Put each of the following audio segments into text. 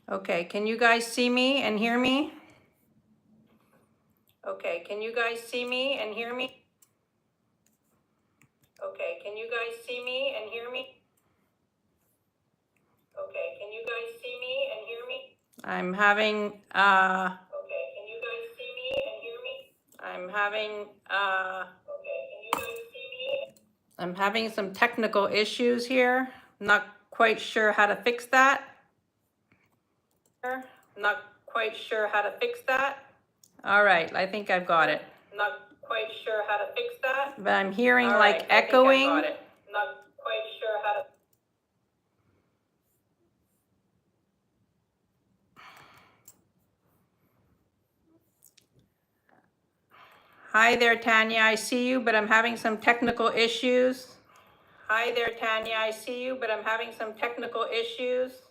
Okay, can you guys see me and hear me? Okay, can you guys see me and hear me? Okay, can you guys see me and hear me? Okay, can you guys see me and hear me? I'm having, okay, can you guys see me and hear me? I'm having, okay, can you guys see me? I'm having some technical issues here. Not quite sure how to fix that. Not quite sure how to fix that. All right, I think I've got it. Not quite sure how to fix that. But I'm hearing all like right, echoing. I think I've got it. Not quite sure how to. Hi there, Tanya. I see you, but I'm having some technical issues. Hi there, Tanya. I see you, but I'm having some technical issues.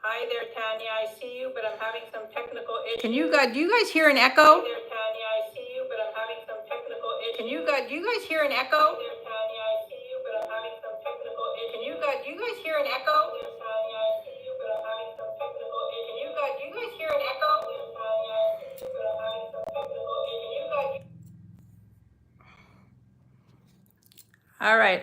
Hi there, Tanya. I see you, but I'm having some technical issues. Do you guys hear an echo? Hi there, Tanya. I see you, but I'm having some technical issues. Do you guys hear an echo? Hi there, Tanya. I see you, but I'm having some technical issues. Do you guys hear an echo? Hi there, Tanya. I see you, but I'm having some technical issues. Do you guys hear an echo? Hi there, Tanya. I see you, but I'm having some technical issues. All right.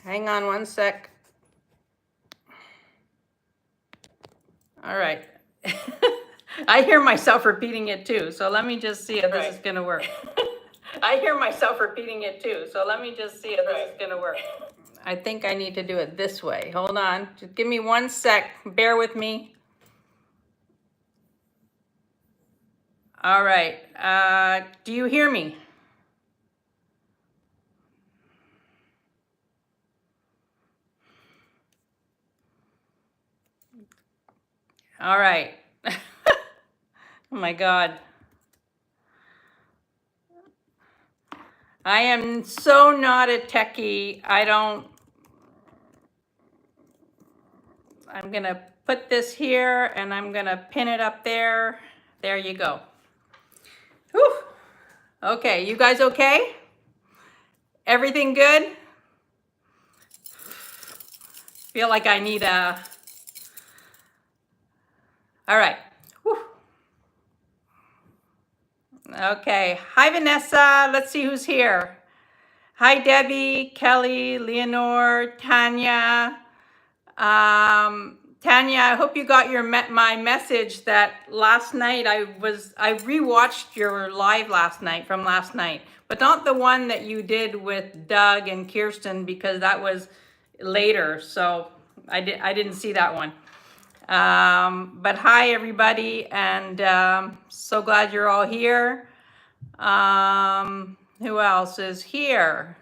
Hang on one sec. All right. I hear myself repeating it too, so let me just see if this is gonna work. I hear myself repeating it too, so let me just see if this is gonna work. I think I need to do it this way. Hold on, just give me one sec, bear with me. All right, do you hear me? All right. Oh my God. I am so not a techie. I'm gonna put this here and I'm gonna pin it up there. There you go. Whew. Okay, you guys okay? Everything good? Feel like I need a... All right. Whew. Okay, hi Vanessa, let's see who's here. Hi Debbie, Kelly, Leonore, Tanya. Tanya, I hope you got my message that last night I rewatched your live last night from last night, but not the one that you did with Doug and Kirsten because that was later, so I didn't see that one. But hi everybody, and so glad you're all here. Who else is here?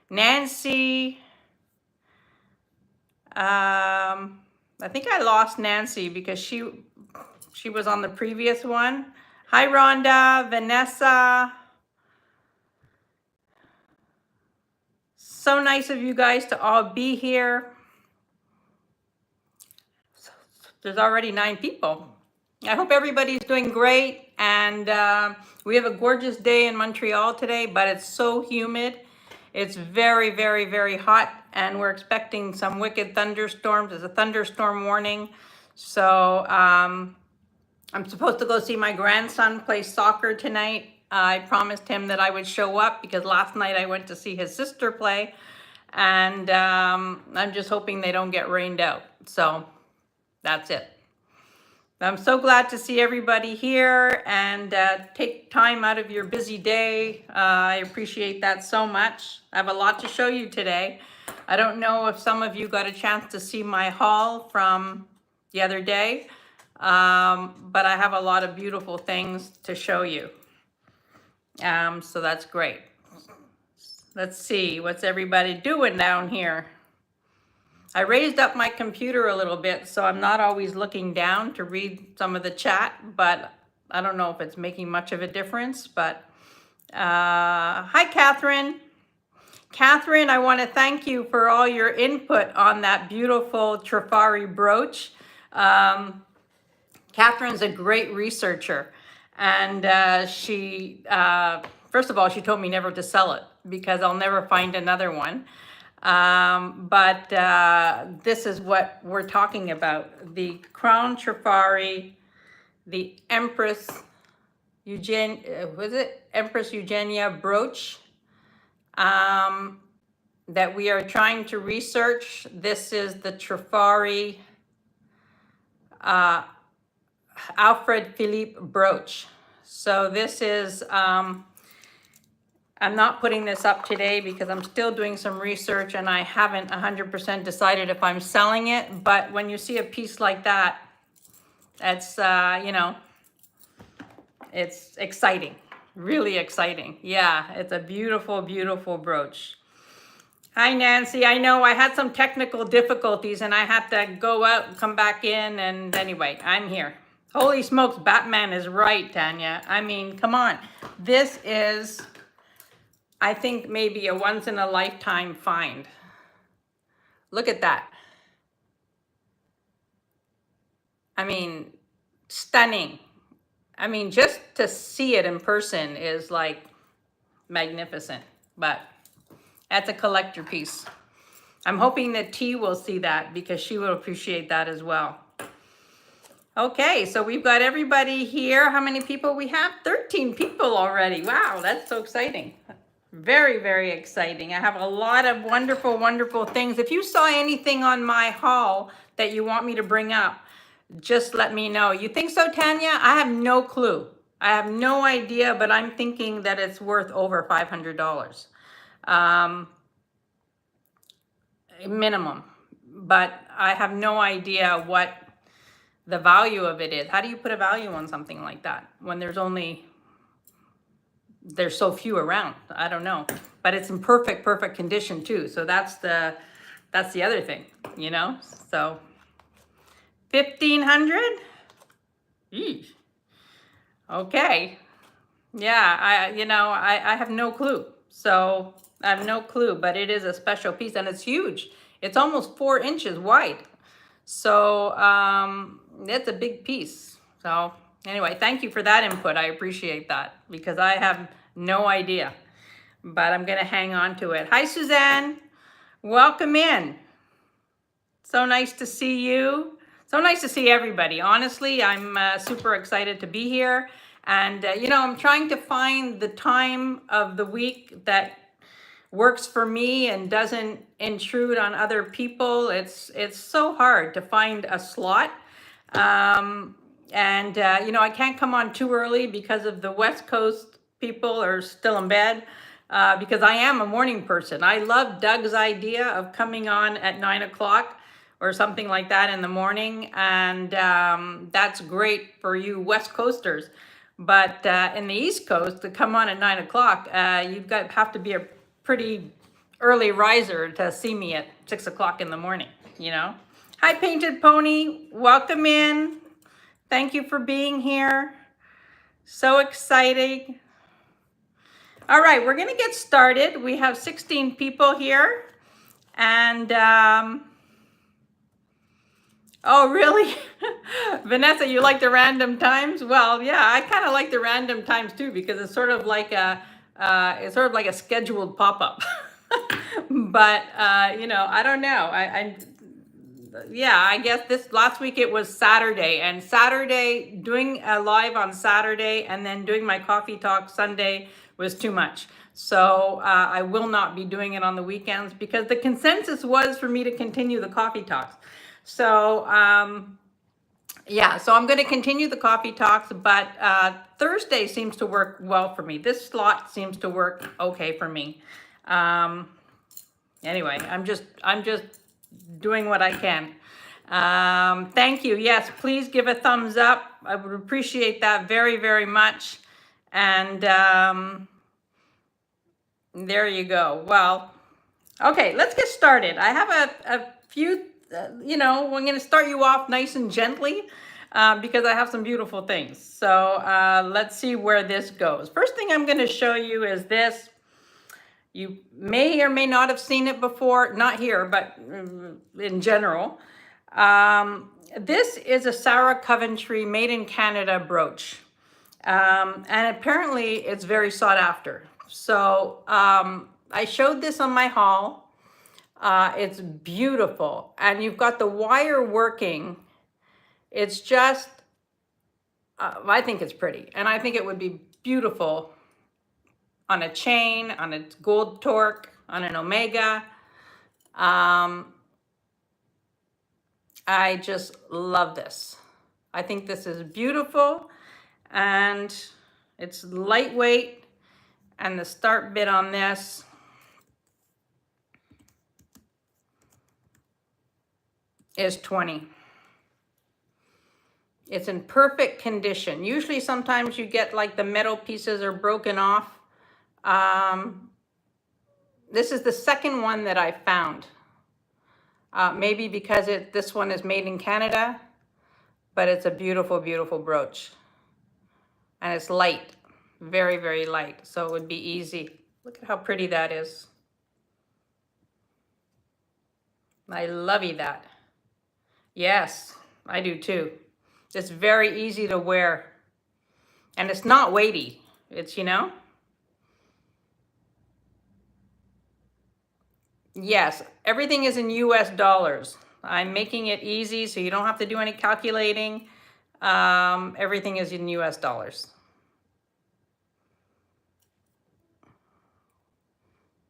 Nancy. I think I lost Nancy because she was on the previous one. Hi Rhonda, Vanessa. So nice of you guys to all be here. There's already 9 people. I hope everybody's doing great, and we have a gorgeous day in Montreal today, but it's so humid. It's very, very, very hot, and we're expecting some wicked thunderstorms. There's a thunderstorm warning. So I'm supposed to go see my grandson play soccer tonight. I promised him that I would show up because last night I went to see his sister play, and I'm just hoping they don't get rained out. So that's it. I'm so glad to see everybody here and take time out of your busy day. I appreciate that so much. I have a lot to show you today. I don't know if some of you got a chance to see my haul from the other day, but I have a lot of beautiful things to show you. So that's great. Let's see, what's everybody doing down here? I raised up my computer a little bit, so I'm not always looking down to read some of the chat, but I don't know if it's making much of a difference, but hi, Catherine. Catherine, I want to thank you for all your input on that beautiful Trifari brooch. Catherine's a great researcher, and she first of all, she told me never to sell it because I'll never find another one. But this is what we're talking about. The Crown Trifari, the Empress Empress Eugenia brooch that we are trying to research. This is the Trifari Alfred Philippe brooch. So this is, I'm not putting this up today because I'm still doing some research and I haven't 100% decided if I'm selling it. But when you see a piece like that, that's, you know, it's exciting, really exciting. Yeah, it's a beautiful, beautiful brooch. Hi, Nancy. I know I had some technical difficulties and I had to go out and come back in. And anyway, I'm here. Holy smokes, Batman is right, Tanya. I mean, come on. This is, I think, maybe a once in a lifetime find. Look at that. I mean, stunning. I mean, just to see it in person is like magnificent, but that's a collector piece. I'm hoping that T will see that because she will appreciate that as well. Okay, so we've got everybody here. How many people we have? 13 people already. Wow, that's so exciting. Very, very exciting. I have a lot of wonderful, wonderful things. If you saw anything on my haul that you want me to bring up, just let me know. You think so, Tanya? I have no clue. I have no idea, but I'm thinking that it's worth over $500. Minimum. But I have no idea what the value of it is. How do you put a value on something like that when there's so few around? I don't know. But it's in perfect condition too. So that's the other thing, you know? So 1,500? Eesh. Okay. Yeah, I have no clue. So I have no clue, but it is a special piece and it's huge. It's almost 4 inches wide. So it's a big piece. So anyway, thank you for that input. I appreciate that because I have no idea, but I'm gonna hang on to it. Hi, Suzanne. Welcome in. So nice to see you. So nice to see everybody. Honestly, I'm super excited to be here. And, I'm trying to find the time of the week that works for me and doesn't intrude on other people. It's so hard to find a slot. I can't come on too early because of the West Coast people are still in bed. Because I am a morning person. I love Doug's idea of coming on at 9 o'clock or something like that in the morning. And that's great for you West Coasters. But in the East Coast, to come on at 9 o'clock, have to be a pretty early riser to see me at 6 o'clock in the morning, Hi, Painted Pony. Welcome in. Thank you for being here. So exciting. All right, we're going to get started. We have 16 people here. And, oh, really? Vanessa, you like the random times? Well, yeah, I kind of like the random times too, because it's sort of like a scheduled pop-up. But, I don't know. I guess this last week it was Saturday, and doing a live on Saturday and then doing my coffee talk Sunday was too much. So I will not be doing it on the weekends because the consensus was for me to continue the coffee talks. So so I'm going to continue the coffee talks, but Thursday seems to work well for me. This slot seems to work okay for me. Anyway, I'm just doing what I can. Thank you. Yes, please give a thumbs up. I would appreciate that very, very much. And there you go. Well, okay, let's get started. I have a few, we're going to start you off nice and gently because I have some beautiful things. So let's see where this goes. First thing I'm going to show you is this. You may or may not have seen it before, not here, but in general. This is a Sarah Coventry made in Canada brooch. And apparently it's very sought after. So I showed this on my haul. It's beautiful. And you've got the wire working. It's just, I think it's pretty. And I think it would be beautiful on a chain, on a gold torque, on an Omega. I just love this. I think this is beautiful, and it's lightweight, and the start bit on this is 20. It's in perfect condition. Usually sometimes you get like the metal pieces are broken off. This is the second one that I found. Maybe because this one is made in Canada, but it's a beautiful, beautiful brooch. And it's light, very, very light. So it would be easy. Look at how pretty that is. I lovey that. Yes, I do too. It's very easy to wear. And it's not weighty. It's, yes, everything is in US dollars. I'm making it easy so you don't have to do any calculating. Everything is in US dollars.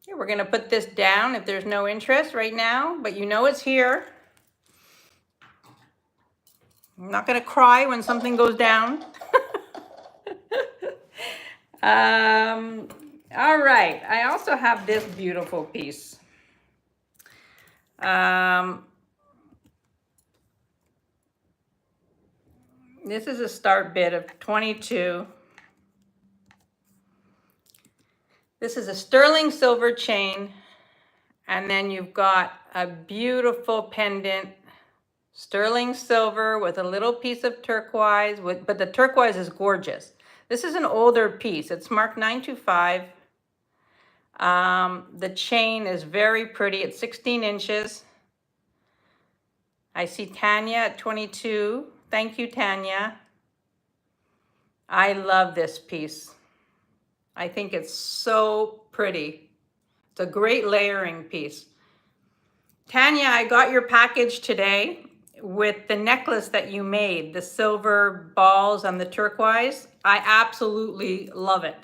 Okay, we're gonna put this down if there's no interest right now, but you know it's here. I'm not gonna cry when something goes down. All right, I also have this beautiful piece. This is a start bit of 22. This is a sterling silver chain, and then you've got a beautiful pendant, sterling silver with a little piece of turquoise, but the turquoise is gorgeous. This is an older piece. It's marked 925. The chain is very pretty. It's 16 inches. I see Tanya at 22. Thank you, Tanya. I love this piece. I think it's so pretty. It's a great layering piece. Tanya, I got your package today with the necklace that you made, the silver balls and the turquoise. I absolutely love it.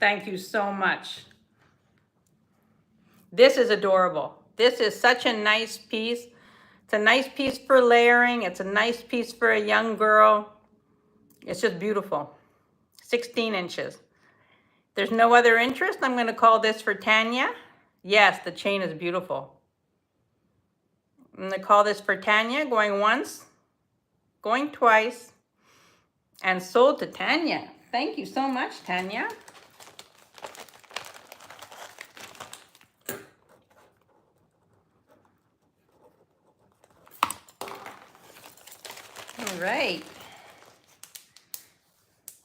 Thank you so much. This is adorable. This is such a nice piece. It's a nice piece for layering. It's a nice piece for a young girl. It's just beautiful. 16 inches. There's no other interest. I'm going to call this for Tanya. Yes, the chain is beautiful. I'm going to call this for Tanya, going once, going twice, and sold to Tanya. Thank you so much, Tanya. All right.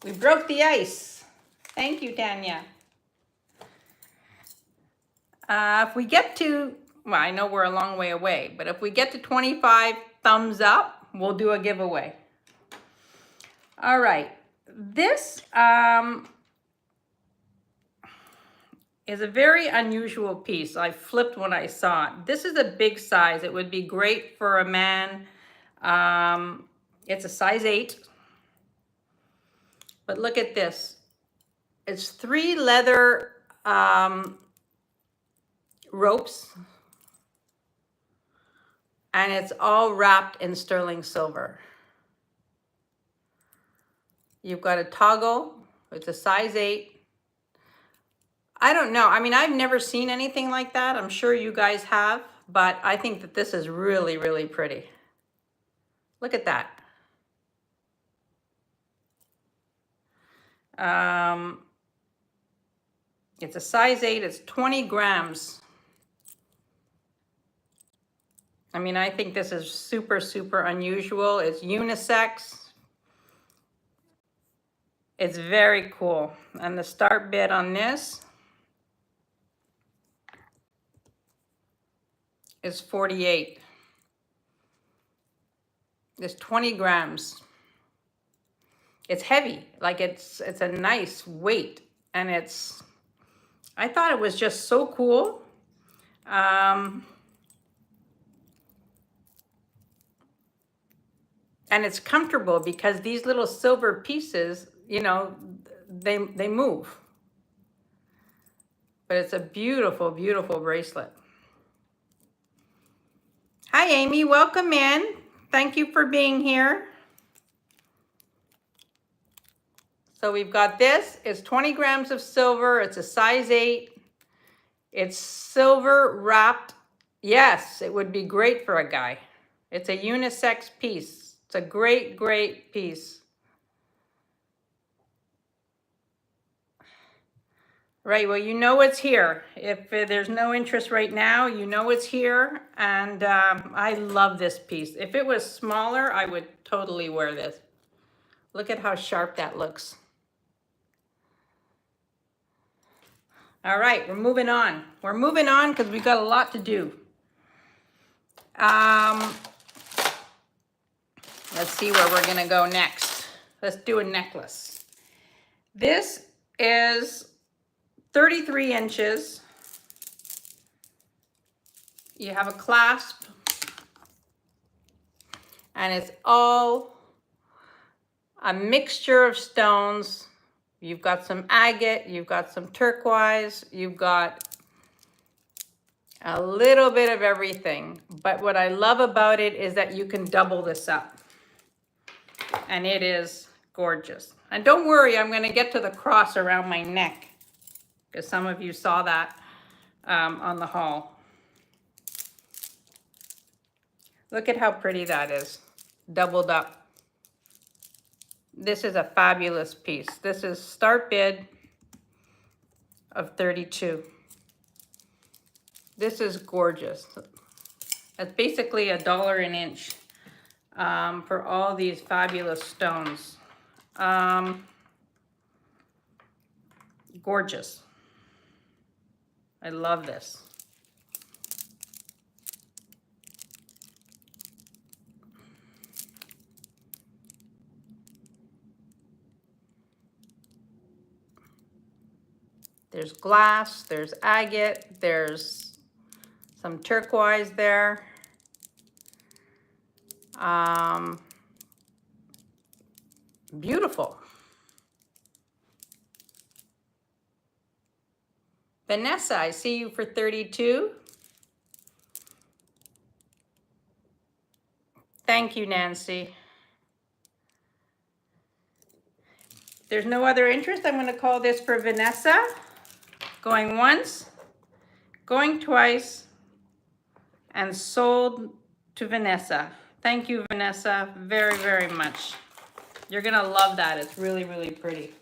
We broke the ice. Thank you, Tanya. If we get to, well, I know we're a long way away, but if we get to 25 thumbs up, we'll do a giveaway. All right. This is a very unusual piece. I flipped when I saw it. This is a big size. It would be great for a man. It's a size 8. But look at this. It's 3 leather ropes, and it's all wrapped in sterling silver. You've got a toggle. It's a size 8. I don't know. I mean, I've never seen anything like that. I'm sure you guys have, but I think that this is really, really pretty. Look at that. It's a size 8. It's 20 grams. I mean, I think this is super, super unusual. It's unisex. It's very cool. And the start bid on this is 48. It's 20 grams. it's heavy, like it's a nice weight, and I thought it was just so cool. And it's comfortable because these little silver pieces, you know, they move. But it's a beautiful, beautiful bracelet. Hi, Amy. Welcome in. Thank you for being here. So we've got this. It's 20 grams of silver. It's a size 8. It's silver wrapped. Yes, it would be great for a guy. It's a unisex piece. It's a great, great piece. Right, well, you know it's here. If there's no interest right now, you know it's here. And I love this piece. If it was smaller, I would totally wear this. Look at how sharp that looks. All right, we're moving on. We're moving on because we've got a lot to do. Let's see where we're gonna go next. Let's do a necklace. This is 33 inches. You have a clasp, and it's all a mixture of stones. You've got some agate, you've got some turquoise, you've got a little bit of everything. But what I love about it is that you can double this up. And it is gorgeous. And don't worry, I'm going to get to the cross around my neck, because some of you saw that on the haul. Look at how pretty that is, doubled up. This is a fabulous piece. This is start bid of 32. This is gorgeous. It's basically $1 an inch for all these fabulous stones. Gorgeous. I love this. There's glass, there's agate, there's some turquoise there. Beautiful. Vanessa, I see you for 32. Thank you, Nancy. If there's no other interest, I'm going to call this for Vanessa. Going once, going twice, and sold to Vanessa. Thank you, Vanessa, very, very much. You're going to love that. It's really, really pretty.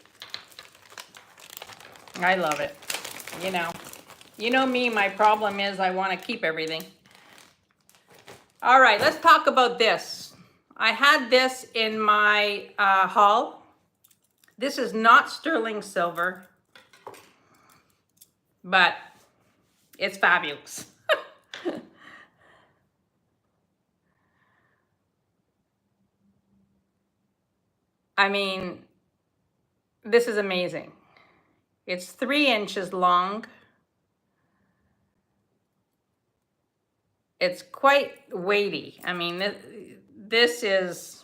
I love it. You know me, my problem is I want to keep everything. All right, let's talk about this. I had this in my haul. This is not sterling silver, but it's fabulous. I mean, this is amazing. It's 3 inches long. It's quite weighty. I mean, this is,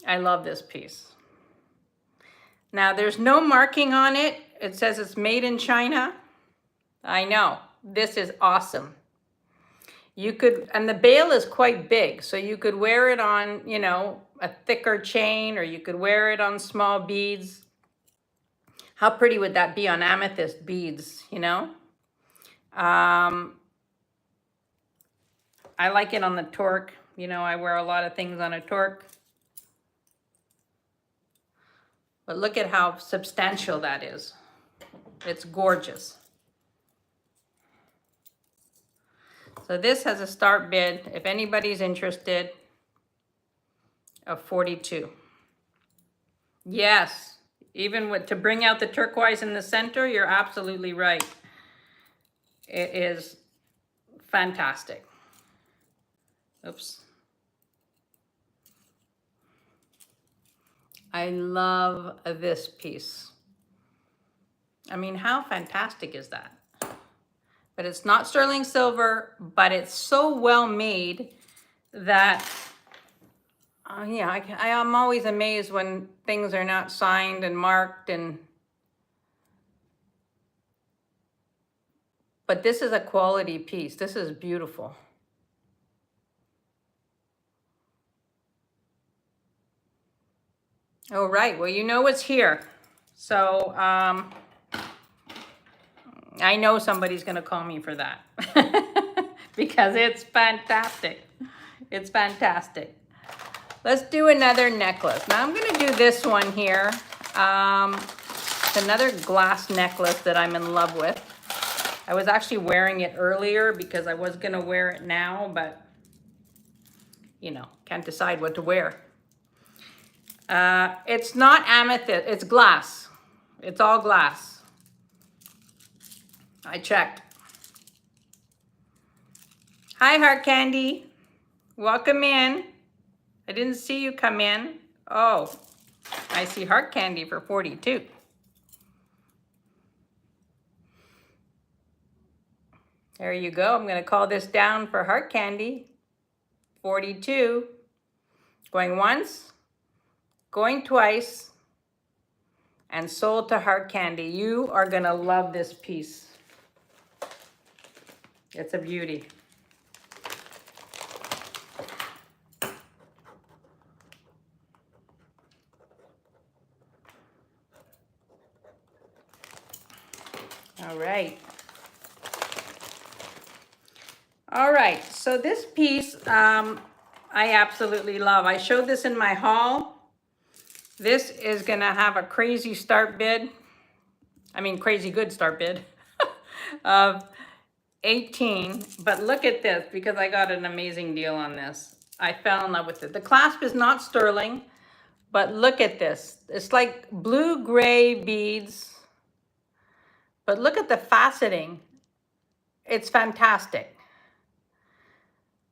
I love this piece. Now, there's no marking on it. It says it's made in China. I know, this is awesome. You could, and the bail is quite big, so you could wear it on, you know, a thicker chain, or you could wear it on small beads. How pretty would that be on amethyst beads, you know? I like it on the torque. You know, I wear a lot of things on a torque. But look at how substantial that is. It's gorgeous. So this has a start bid, if anybody's interested, of 42. Yes, even to bring out the turquoise in the center, you're absolutely right. It is fantastic. Oops. I love this piece. I mean, how fantastic is that? But it's not sterling silver, but it's so well made that, yeah, I am always amazed when things are not signed and marked but this is a quality piece. This is beautiful. All right, well, you know what's here. So, I know somebody's gonna call me for that because it's fantastic. It's fantastic. Let's do another necklace. Now I'm gonna do this one here. It's another glass necklace that I'm in love with. I was actually wearing it earlier because I was gonna wear it now, but you know, can't decide what to wear. It's not amethyst, it's glass. It's all glass. I checked. Hi, Heart Candy. Welcome in. I didn't see you come in. Oh, I see Heart Candy for 42. There you go. I'm going to call this down for Heart Candy. 42. Going once, going twice, and sold to Heart Candy. You are going to love this piece. It's a beauty. All right. All right, so this piece I absolutely love. I showed this in my haul. This is gonna have a crazy start bid. I mean, crazy good start bid of 18. But look at this, because I got an amazing deal on this. I fell in love with it. The clasp is not sterling, but look at this. It's like blue-gray beads, but look at the faceting. It's fantastic.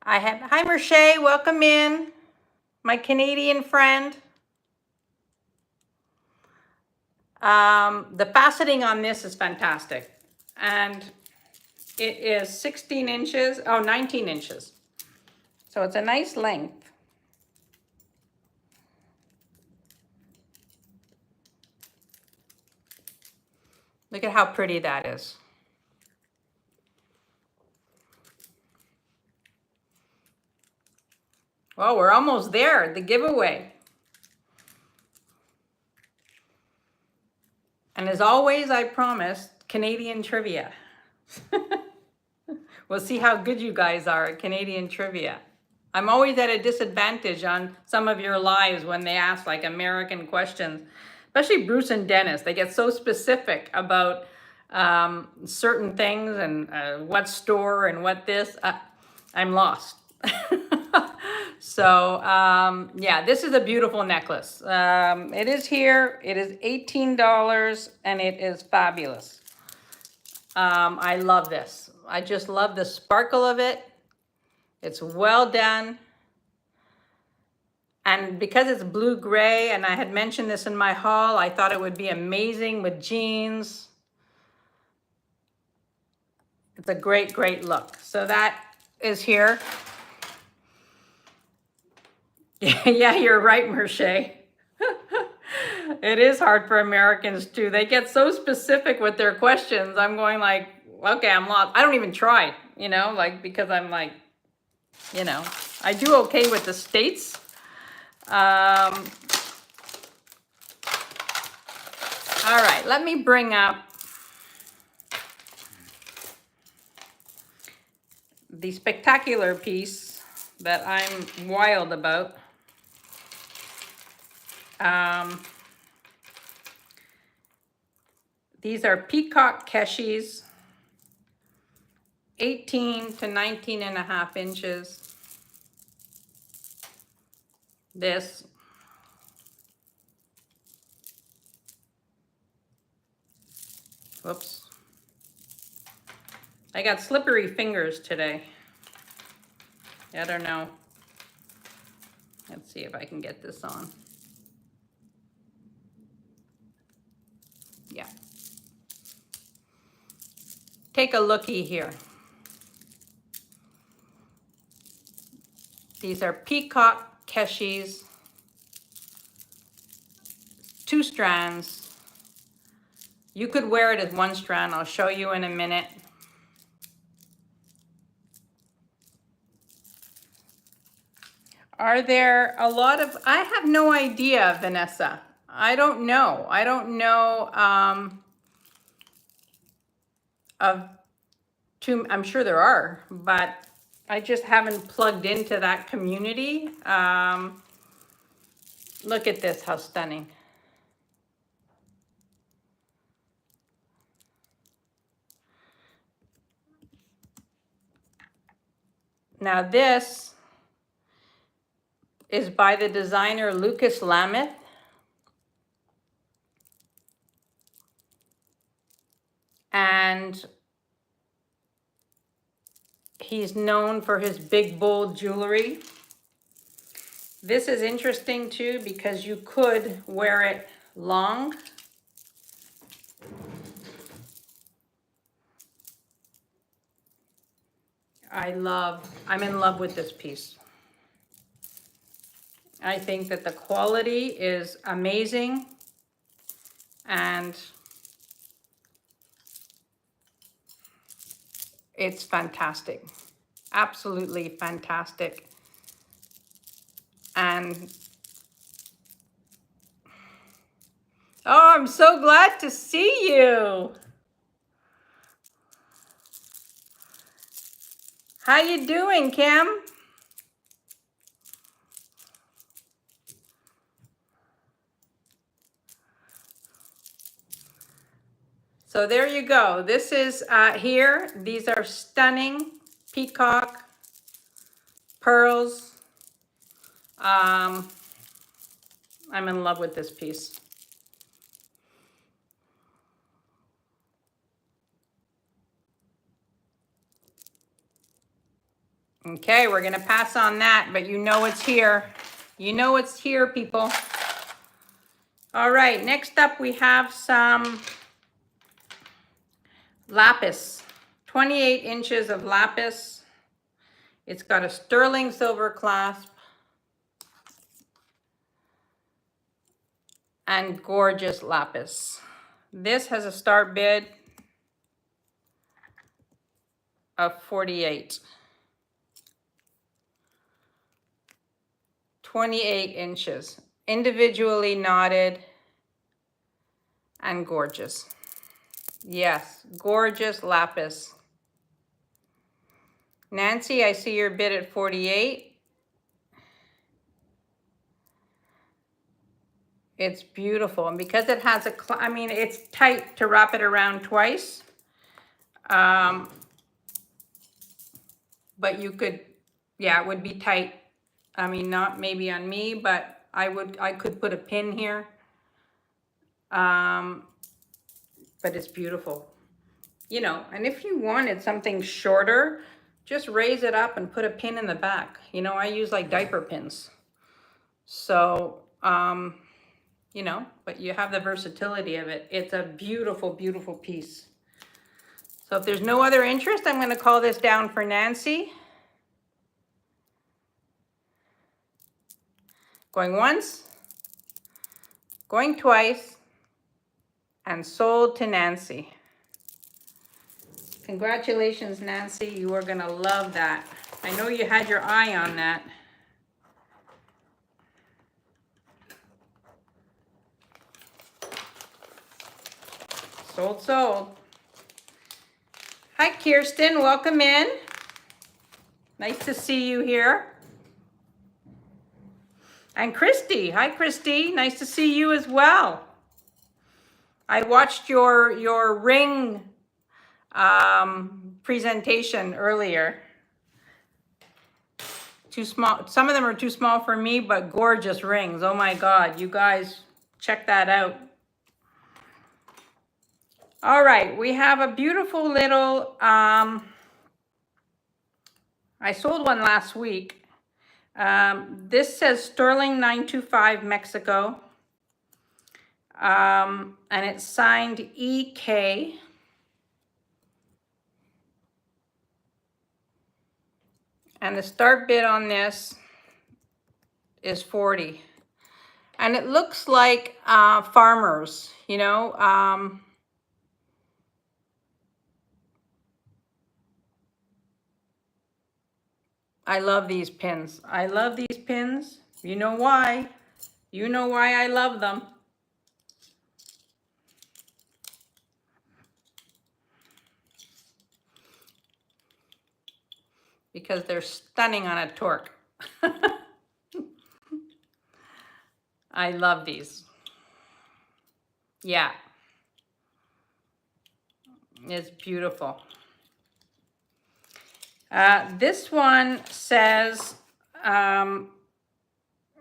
Hi Merche, welcome in, my Canadian friend. The faceting on this is fantastic. And it is 16 inches, 19 inches. So it's a nice length. Look at how pretty that is. Well, we're almost there, the giveaway. And as always, I promised Canadian trivia. We'll see how good you guys are at Canadian trivia. I'm always at a disadvantage on some of your lives when they ask like American questions, especially Bruce and Dennis. They get so specific about certain things and what store and what this. I'm lost. So yeah, this is a beautiful necklace. It is here. It is $18 and it is fabulous. I love this. I just love the sparkle of it. It's well done. And because it's blue-gray, and I had mentioned this in my haul, I thought it would be amazing with jeans. It's a great, great look. So that is here. Yeah, you're right, Merche. It is hard for Americans too. They get so specific with their questions. I'm going like, okay, I'm lost. I don't even try, you know, like, because I'm like, you know, I do okay with the States. All right, let me bring up the spectacular piece that I'm wild about. These are peacock keshis, 18 to 19 and a half inches. This. Whoops. I got slippery fingers today. I don't know. Let's see if I can get this on. take a looky here. These are peacock keshis, 2 strands. You could wear it as 1 strand. I'll show you in a minute. Are there a lot of, I have no idea, Vanessa. I don't know. I don't know of two, I'm sure there are, but I just haven't plugged into that community. Look at this, how stunning. Now this is by the designer Lucas Lameth. And he's known for his big, bold jewelry. This is interesting too because you could wear it long. I'm in love with this piece. I think that the quality is amazing and it's fantastic. Absolutely fantastic. And oh, I'm so glad to see you. How you doing, Kim? So there you go. This is here. These are stunning peacock pearls. I'm in love with this piece. Okay, we're gonna pass on that, but you know it's here. You know it's here, people. All right, next up we have some lapis. 28 inches of lapis. It's got a sterling silver clasp and gorgeous lapis. This has a start bid of 48. 28 inches, individually knotted and gorgeous. Yes, gorgeous lapis. Nancy, I see your bid at 48. It's beautiful, and because it has a, I mean, it's tight to wrap it around twice. But you could, yeah, it would be tight. I mean, not maybe on me, but I could put a pin here. But it's beautiful. You know, and if you wanted something shorter, just raise it up and put a pin in the back. You know, I use like diaper pins. So, you know, but you have the versatility of it. It's a beautiful, beautiful piece. So if there's no other interest, I'm going to call this down for Nancy. Going once, going twice, and sold to Nancy. Congratulations, Nancy. You are going to love that. I know you had your eye on that. Sold, sold. Hi, Kirsten. Welcome in. Nice to see you here. And Christy. Hi, Christy. Nice to see you as well. I watched your ring presentation earlier. Too small. Some of them are too small for me, but gorgeous rings. Oh my God, you guys check that out. All right, we have a beautiful little, I sold one last week. This says Sterling 925 Mexico. And it's signed EK. And the start bid on this is 40. And it looks like farmers, you know. I love these pins. I love these pins. You know why? You know why I love them. Because they're stunning on a torque. I love these. Yeah, it's beautiful. This one says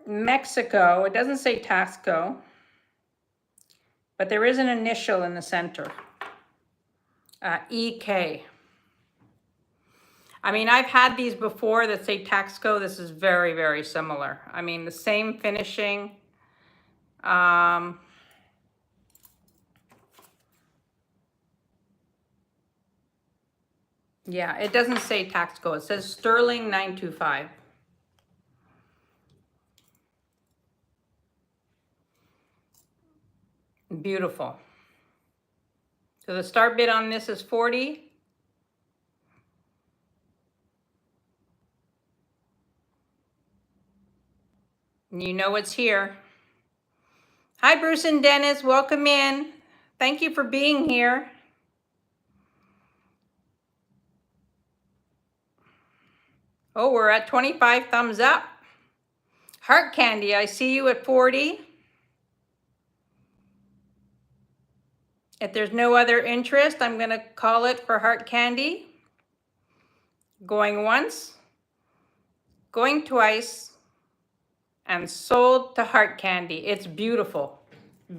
Mexico. It doesn't say Taxco, but there is an initial in the center. EK. I mean, I've had these before that say Taxco. This is very, very similar. I mean, the same finishing. Yeah, it doesn't say Taxco. It says Sterling 925. Beautiful. So the start bid on this is 40. You know it's here. Hi, Bruce and Dennis. Welcome in. Thank you for being here. Oh, we're at 25 thumbs up. Heart Candy, I see you at 40. If there's no other interest, I'm going to call it for Heart Candy. Going once, going twice, and sold to Heart Candy. It's beautiful.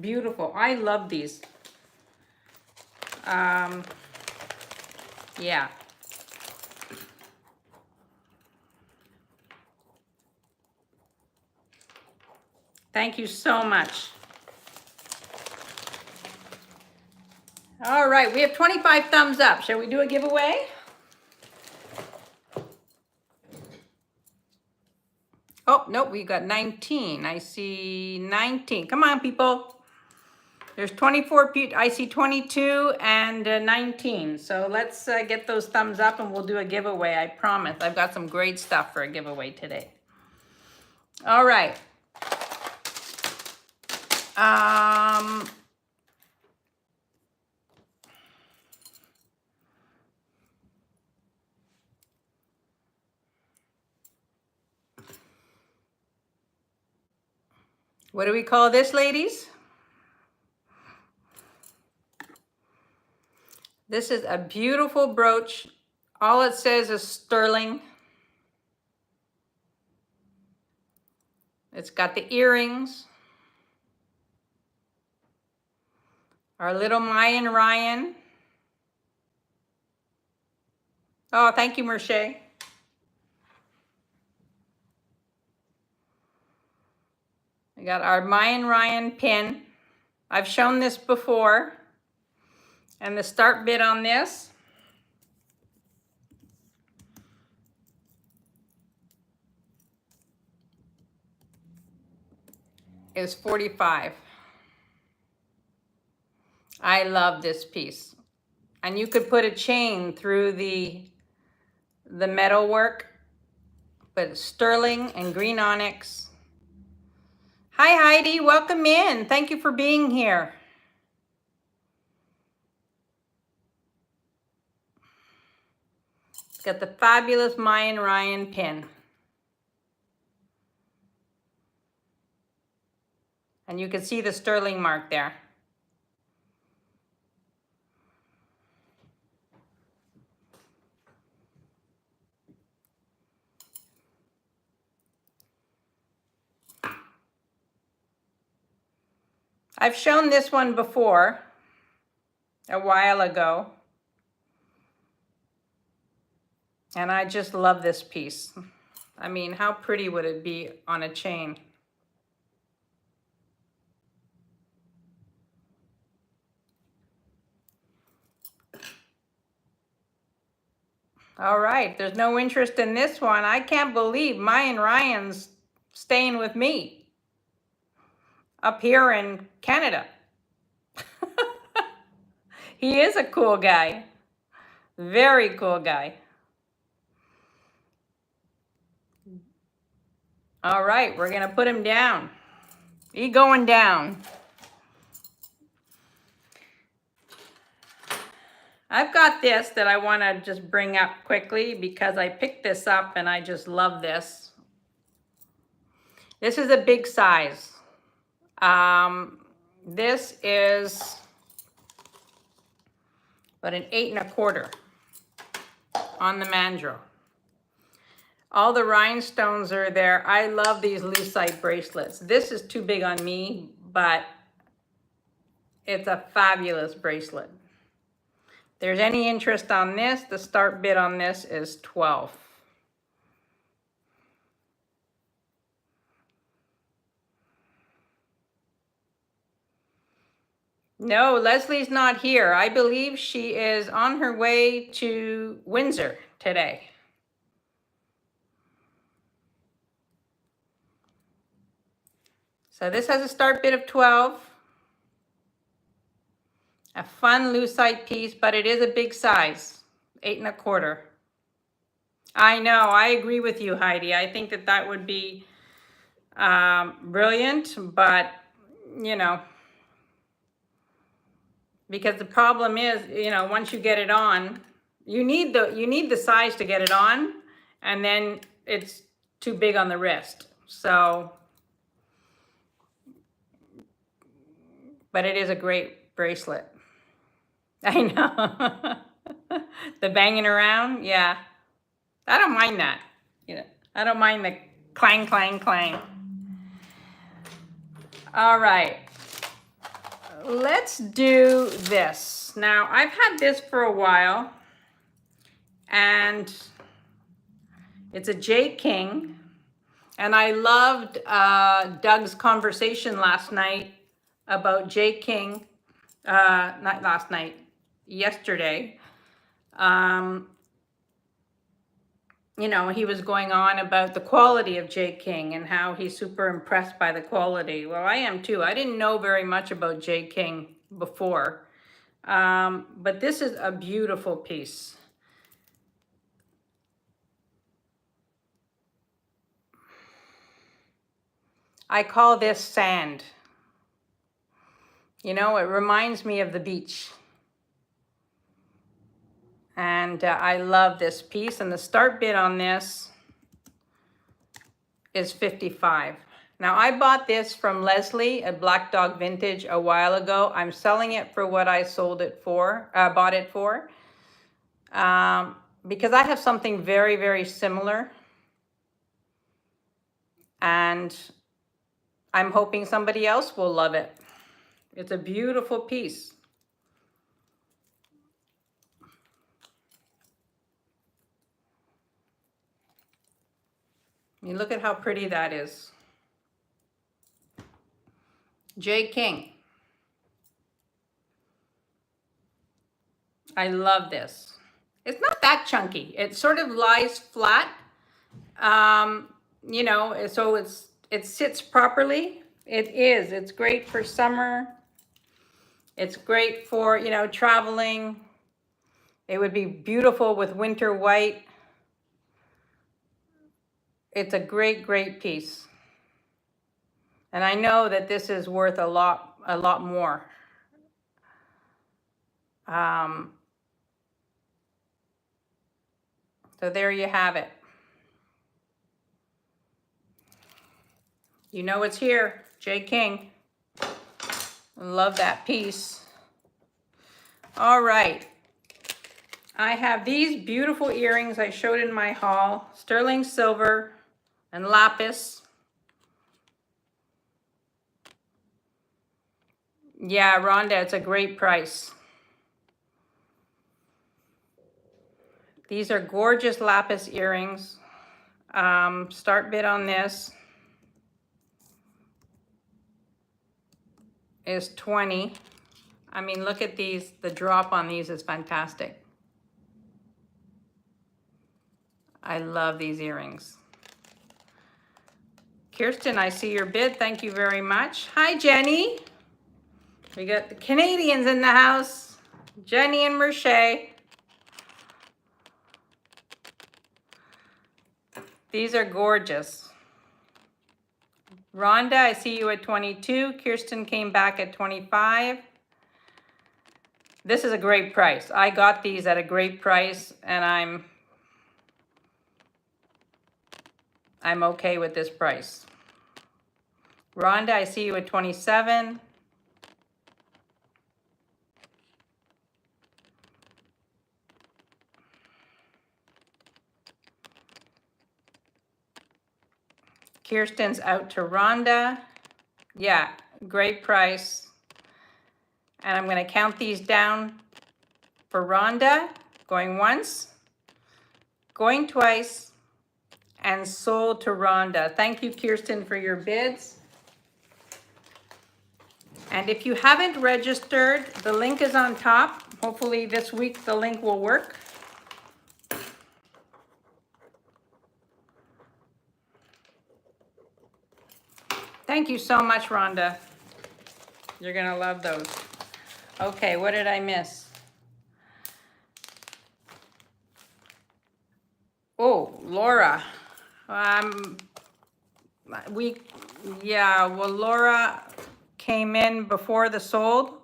Beautiful. I love these. Yeah. Thank you so much. All right, we have 25 thumbs up. Shall we do a giveaway? Oh, nope, we got 19. I see 19. Come on, people. There's 24 people. I see 22 and 19. So let's get those thumbs up and we'll do a giveaway. I promise. I've got some great stuff for a giveaway today. All right. What do we call this, ladies? This is a beautiful brooch. All it says is sterling. It's got the earrings. Our little Mayan Ryan. Oh, thank you, Merche. We got our Mayan Ryan pin. I've shown this before. And the start bid on this is 45. I love this piece. And you could put a chain through the metal work, but it's sterling and green onyx. Hi, Heidi, welcome in. Thank you for being here. It's got the fabulous Mayan Ryan pin. And you can see the sterling mark there. I've shown this one before, a while ago. And I just love this piece. I mean, how pretty would it be on a chain? All right, there's no interest in this one. I can't believe Mayan Ryan's staying with me up here in Canada. He is a cool guy. Very cool guy. All right, we're gonna put him down. He going down. I've got this that I want to just bring up quickly because I picked this up and I just love this. This is a big size. This is about an 8¼ on the mandrel. All the rhinestones are there. I love these lucite bracelets. This is too big on me, but it's a fabulous bracelet. If there's any interest on this, the start bid on this is 12. No, Leslie's not here. I believe she is on her way to Windsor today. So this has a start bid of 12. A fun lucite piece, but it is a big size, 8¼ I know, I agree with you, Heidi. I think that that would be brilliant, but you know, because the problem is, you know, once you get it on, you need the size to get it on, and then it's too big on the wrist. So, but it is a great bracelet. I know. The banging around, yeah. I don't mind that. You know, I don't mind the clang, clang, clang. All right. Let's do this. Now, I've had this for a while, and it's a J. King. And I loved Doug's conversation last night about J. King. Not last night, yesterday. You know, he was going on about the quality of J. King and how he's super impressed by the quality. Well, I am too. I didn't know very much about J. King before, but this is a beautiful piece. I call this sand. You know, it reminds me of the beach. And I love this piece, and the start bid on this is 55. Now, I bought this from Leslie at Black Dog Vintage a while ago. I'm selling it for what I sold it for, bought it for, because I have something very, very similar, and I'm hoping somebody else will love it. It's a beautiful piece. I mean, look at how pretty that is. J. King. I love this. It's not that chunky. It sort of lies flat, you know, so it sits properly. It is. It's great for summer. It's great for, you know, traveling. It would be beautiful with winter white. It's a great, great piece. And I know that this is worth a lot more. So there you have it. You know it's here, J. King. Love that piece. All right. I have these beautiful earrings I showed in my haul. Sterling silver and lapis. Yeah, Rhonda, it's a great price. These are gorgeous lapis earrings. Start bid on this is 20. I mean, look at these. The drop on these is fantastic. I love these earrings. Kirsten, I see your bid. Thank you very much. Hi, Jenny. We got the Canadians in the house. Jenny and Merche. These are gorgeous. Rhonda, I see you at 22. Kirsten came back at 25. This is a great price. I got these at a great price, and I'm okay with this price. Rhonda, I see you at 27. Kirsten's out to Rhonda. Yeah, great price. And I'm going to count these down for Rhonda. Going once, going twice, and sold to Rhonda. Thank you, Kirsten, for your bids. And if you haven't registered, the link is on top. Hopefully this week the link will work. Thank you so much, Rhonda. You're gonna love those. Okay, what did I miss? Oh, Laura. Laura came in before the sold.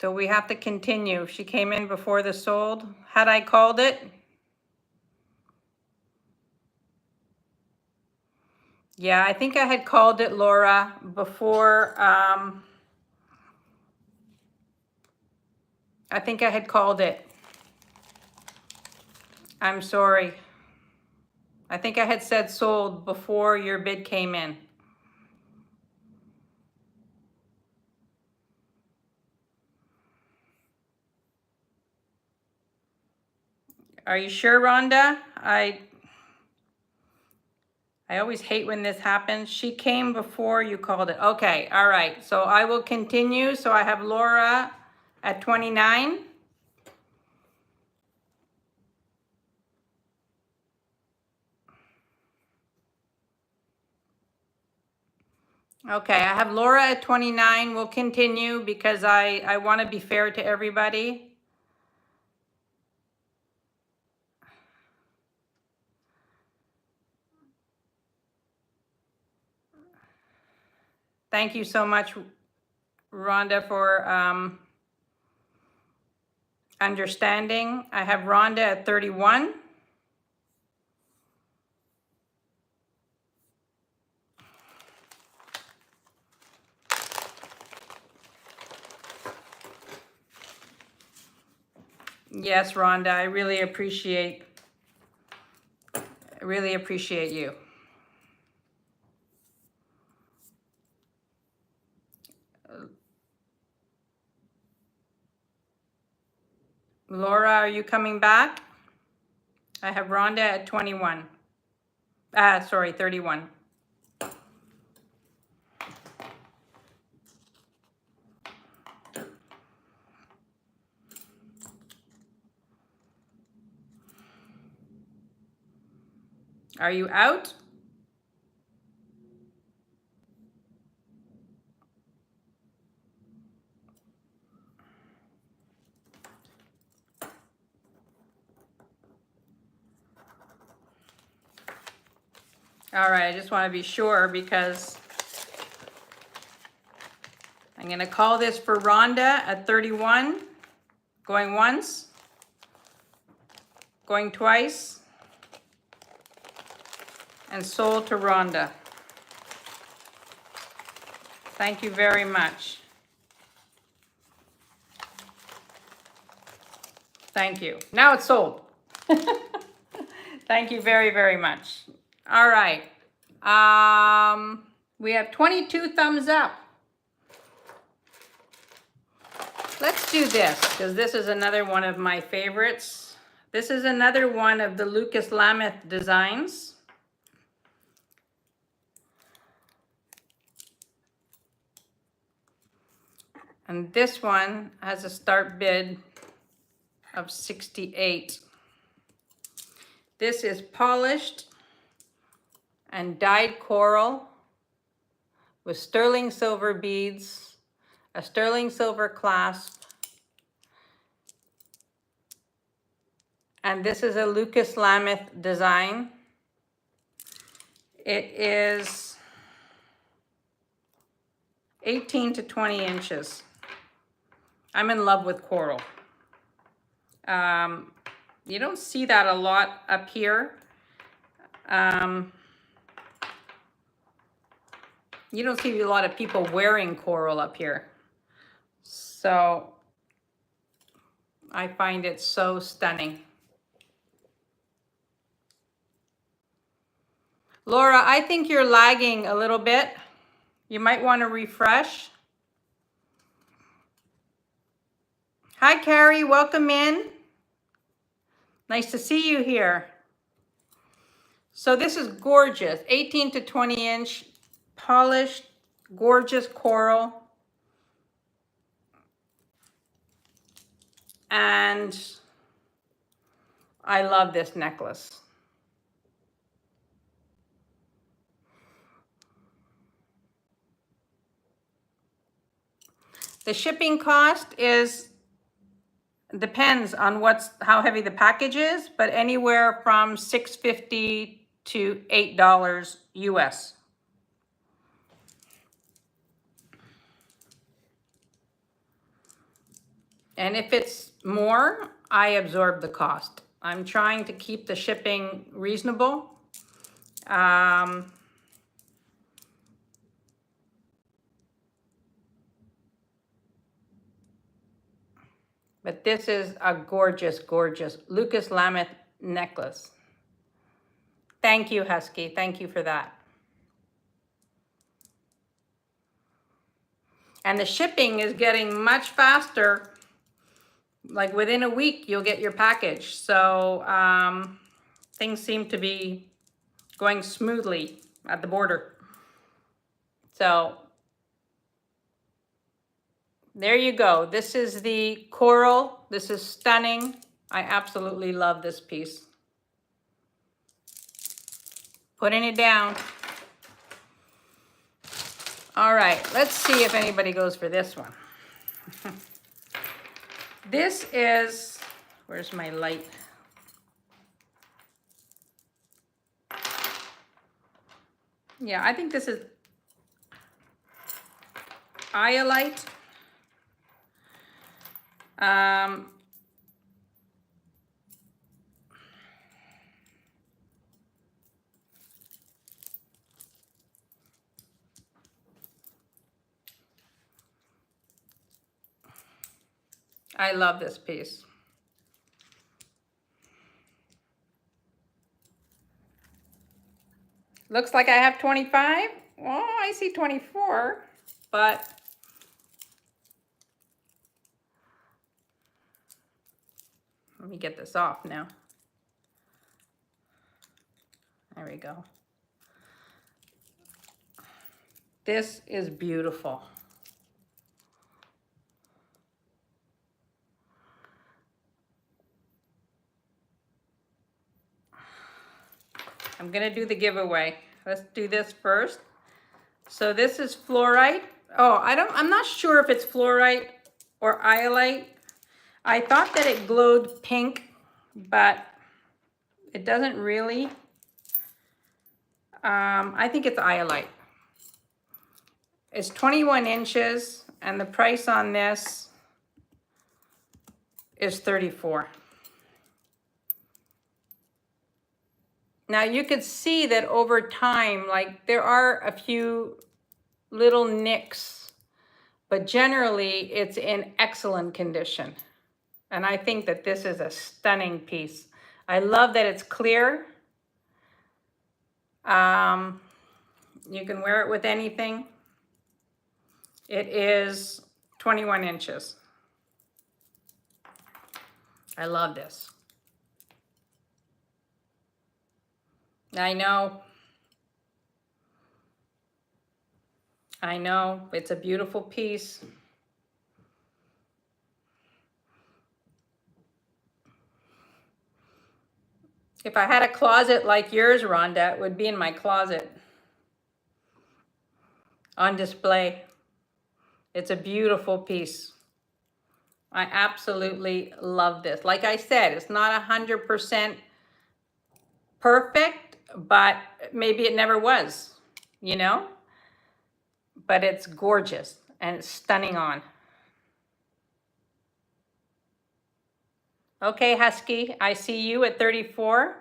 So we have to continue. She came in before the sold. Had I called it? Yeah, I think I had called it, Laura, before, I think I had called it. I'm sorry. I think I had said sold before your bid came in. Are you sure, Rhonda? I always hate when this happens. She came before you called it. Okay, all right. So I will continue. So I have Laura at 29. Okay, I have Laura at 29. We'll continue because I want to be fair to everybody. Thank you so much, Rhonda, for understanding. I have Rhonda at 31. Yes, Rhonda, I really appreciate you. Laura, are you coming back? I have Rhonda at 21. Sorry, 31. Are you out? All right, I just want to be sure because I'm going to call this for Rhonda at 31. Going once, going twice, and sold to Rhonda. Thank you very much. Thank you. Now it's sold. Thank you very, very much. All right. We have 22 thumbs up. Let's do this because this is another one of my favorites. This is another one of the Lucas Lameth designs. And this one has a start bid of 68. This is polished and dyed coral with sterling silver beads, a sterling silver clasp, and this is a Lucas Lameth design. It is 18 to 20 inches. I'm in love with coral. You don't see that a lot up here. You don't see a lot of people wearing coral up here. So I find it so stunning. Laura, I think you're lagging a little bit. You might want to refresh. Hi, Carrie, welcome in. Nice to see you here. So this is gorgeous, 18 to 20 inch, polished, gorgeous coral. And I love this necklace. The shipping cost depends on how heavy the package is, but anywhere from $6.50 to $8 US. And if it's more, I absorb the cost. I'm trying to keep the shipping reasonable. But this is a gorgeous, gorgeous Lucas Lameth necklace. Thank you, Husky. Thank you for that. And the shipping is getting much faster. Like within a week, you'll get your package. So things seem to be going smoothly at the border. So there you go. This is the coral. This is stunning. I absolutely love this piece. Putting it down. All right, let's see if anybody goes for this one. This is, where's my light? Yeah, I think this is iolite. I love this piece. Looks like I have 25. Well, I see 24, but let me get this off now. There we go. This is beautiful. I'm gonna do the giveaway. Let's do this first. So this is fluorite. Oh, I'm not sure if it's fluorite or iolite. I thought that it glowed pink, but it doesn't really. I think it's iolite. It's 21 inches, and the price on this is $34. Now you could see that over time, like there are a few little nicks, but generally it's in excellent condition. And I think that this is a stunning piece. I love that it's clear. You can wear it with anything. It is 21 inches. I love this. I know, it's a beautiful piece. If I had a closet like yours, Rhonda, it would be in my closet on display. It's a beautiful piece. I absolutely love this. Like I said, it's not 100% perfect, but maybe it never was, you know? But it's gorgeous and it's stunning on. Okay, Husky, I see you at 34.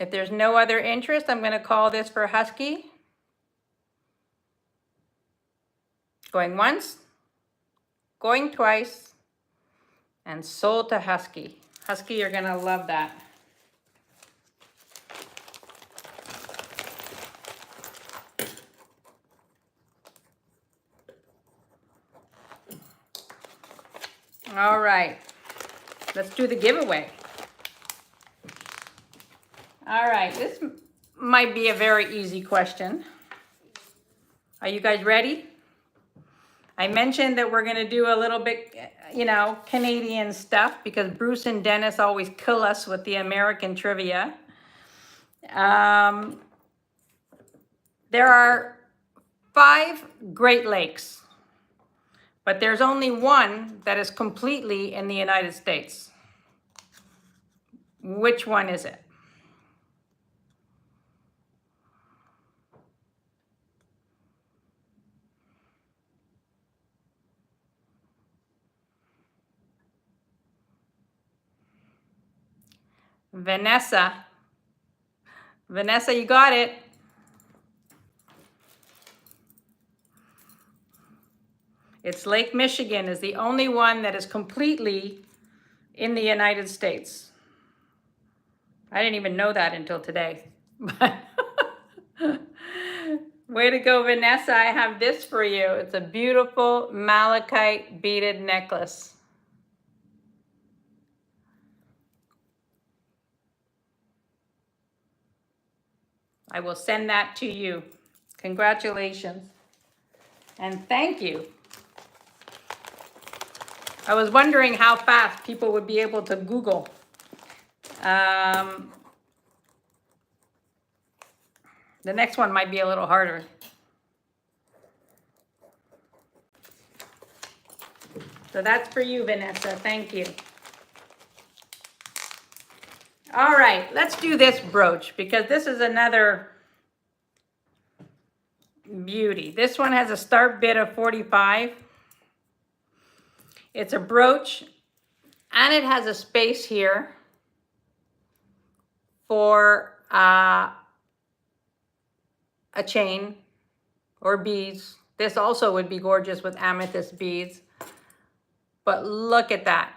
If there's no other interest, I'm going to call this for Husky. Going once, going twice, and sold to Husky. Husky, you're going to love that. All right, let's do the giveaway. All right, this might be a very easy question. Are you guys ready? I mentioned that we're gonna do a little bit, you know, Canadian stuff because Bruce and Dennis always kill us with the American trivia. There are 5 Great Lakes, but there's only one that is completely in the United States. Which one is it? Vanessa. Vanessa, you got it. It's Lake Michigan is the only one that is completely in the United States. I didn't even know that until today. Way to go, Vanessa. I have this for you. It's a beautiful malachite beaded necklace. I will send that to you. Congratulations. And thank you. I was wondering how fast people would be able to Google. The next one might be a little harder. So that's for you, Vanessa. Thank you. All right, let's do this brooch because this is another beauty. This one has a start bid of 45. It's a brooch and it has a space here for a chain or beads. This also would be gorgeous with amethyst beads. But look at that.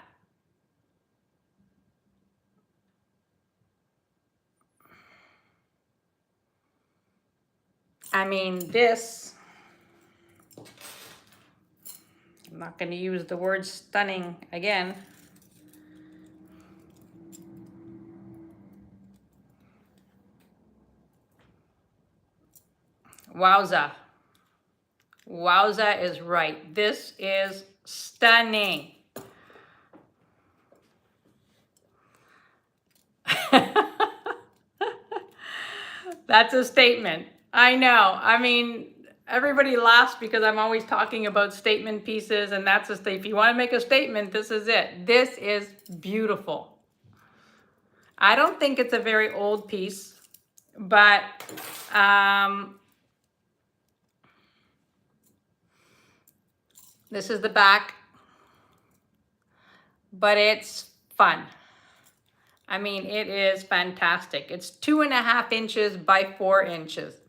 I mean, this, I'm not going to use the word stunning again. Wowza. Wowza is right. This is stunning. That's a statement. I know. I mean, everybody laughs because I'm always talking about statement pieces, and that's a statement. If you want to make a statement, this is it. This is beautiful. I don't think it's a very old piece, but this is the back, but it's fun. I mean, it is fantastic. It's 2.5 inches by 4 inches.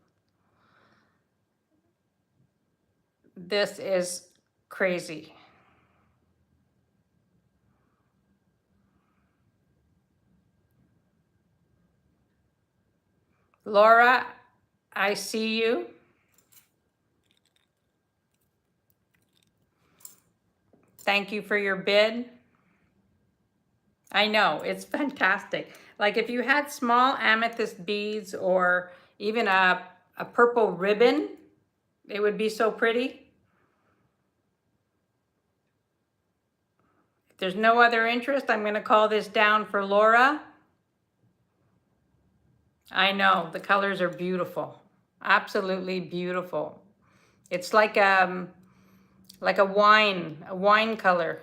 This is crazy. Laura, I see you. Thank you for your bid. I know, it's fantastic. Like if you had small amethyst beads or even a purple ribbon, it would be so pretty. If there's no other interest, I'm going to call this down for Laura. I know, the colors are beautiful. Absolutely beautiful. It's like a wine color.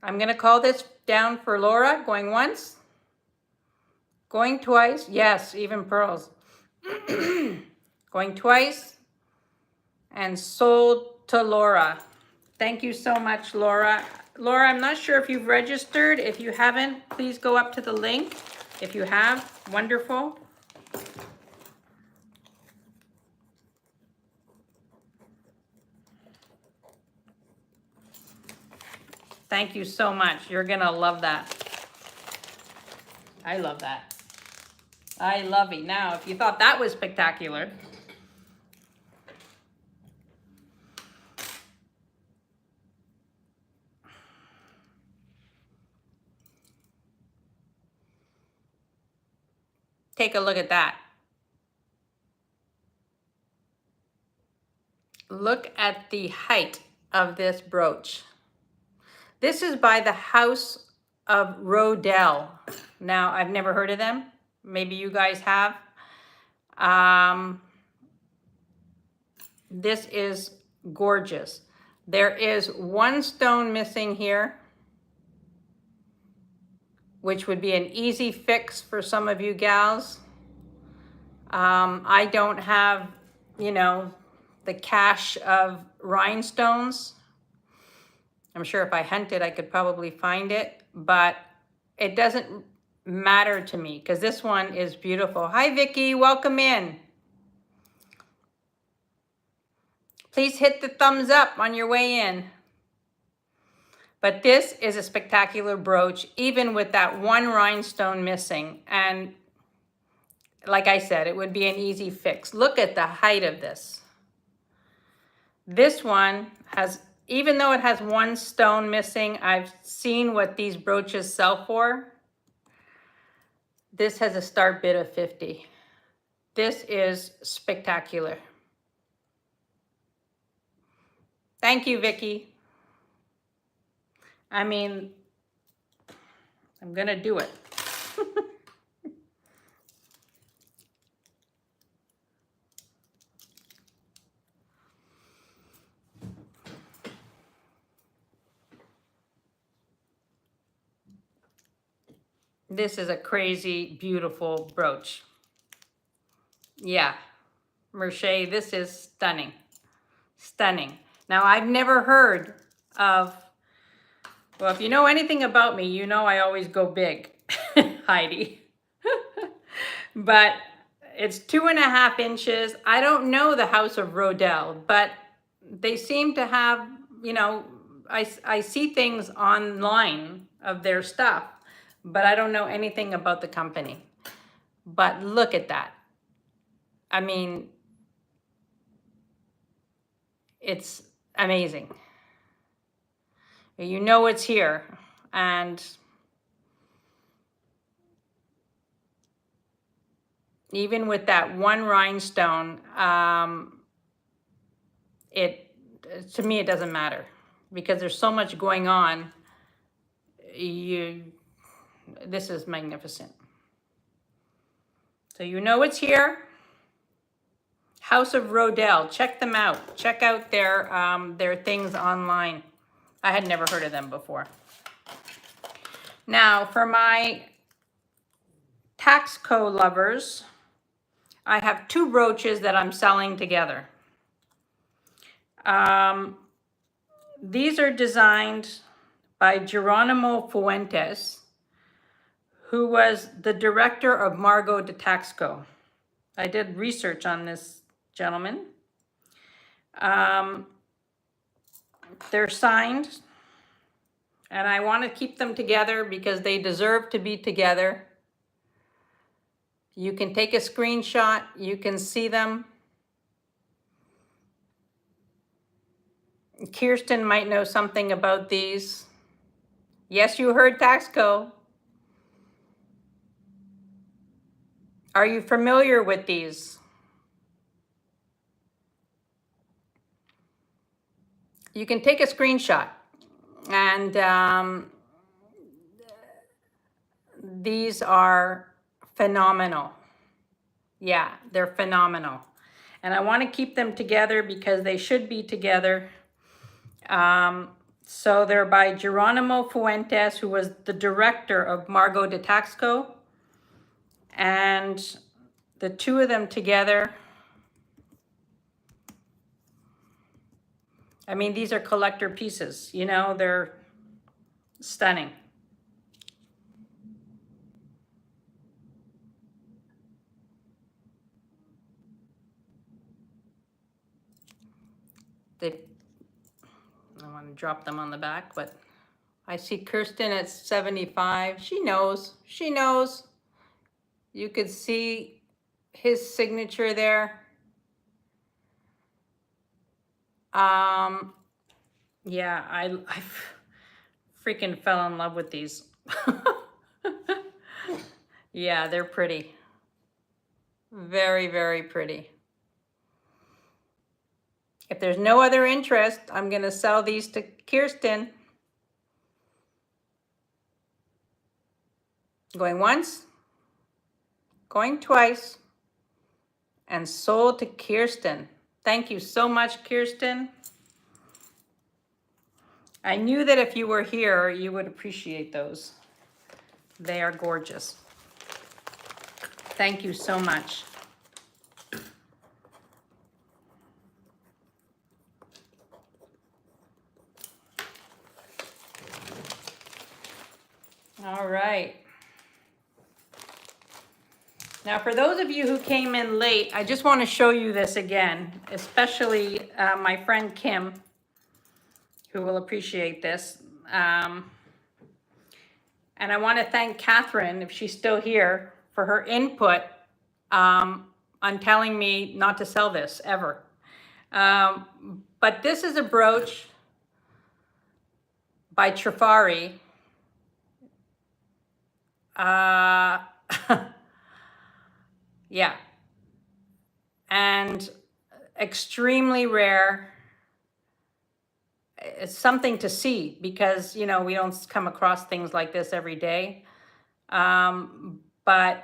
I'm going to call this down for Laura. Going once. Going twice. Yes, even pearls. Going twice. And sold to Laura. Thank you so much, Laura. Laura, I'm not sure if you've registered. If you haven't, please go up to the link. If you have, wonderful. Thank you so much. You're gonna love that. I love that. I love it. Now, if you thought that was spectacular, take a look at that. Look at the height of this brooch. This is by the House of Rodell. Now, I've never heard of them. Maybe you guys have. This is gorgeous. There is one stone missing here, which would be an easy fix for some of you gals. I don't have, you know, the cache of rhinestones. I'm sure if I hunted, I could probably find it, but it doesn't matter to me because this one is beautiful. Hi, Vicky, welcome in. Please hit the thumbs up on your way in. But this is a spectacular brooch, even with that one rhinestone missing. And like I said, it would be an easy fix. Look at the height of this. This one has, even though it has one stone missing, I've seen what these brooches sell for. This has a start bid of 50. This is spectacular. Thank you, Vicky. I mean, I'm gonna do it. This is a crazy, beautiful brooch. Yeah, Merche, this is stunning. Stunning. Now, I've never heard of, well, if you know anything about me, you know I always go big, Heidi. But it's 2.5 inches. I don't know the House of Rodell, but they seem to have, you know, I see things online of their stuff, but I don't know anything about the company. But look at that. I mean, it's amazing. You know it's here. And even with that one rhinestone, to me, it doesn't matter because there's so much going on. This is magnificent. So you know it's here. House of Rodell, check them out. Check out their things online. I had never heard of them before. Now, for my Taxco lovers, I have 2 brooches that I'm selling together. These are designed by Geronimo Fuentes, who was the director of Margot de Taxco. I did research on this gentleman. They're signed, and I want to keep them together because they deserve to be together. You can take a screenshot, you can see them. Kirsten might know something about these. Yes, you heard Taxco. Are you familiar with these? You can take a screenshot And these are phenomenal. Yeah, they're phenomenal. And I want to keep them together because they should be together. So they're by Geronimo Fuentes, who was the director of Margot de Taxco. And the two of them together, I mean, these are collector pieces, you know, they're stunning. They, I want to drop them on the back, but I see Kirsten at 75. She knows. She knows. You could see his signature there. Yeah, I freaking fell in love with these. Yeah, they're pretty. Very, very pretty. If there's no other interest, I'm going to sell these to Kirsten. Going once, going twice, and sold to Kirsten. Thank you so much, Kirsten. I knew that if you were here, you would appreciate those. They are gorgeous. Thank you so much. All right. Now, for those of you who came in late, I just want to show you this again, especially my friend Kim, who will appreciate this. And I want to thank Catherine, if she's still here, for her input on telling me not to sell this ever. But this is a brooch by Trifari. Yeah. And extremely rare. It's something to see because, you know, we don't come across things like this every day. But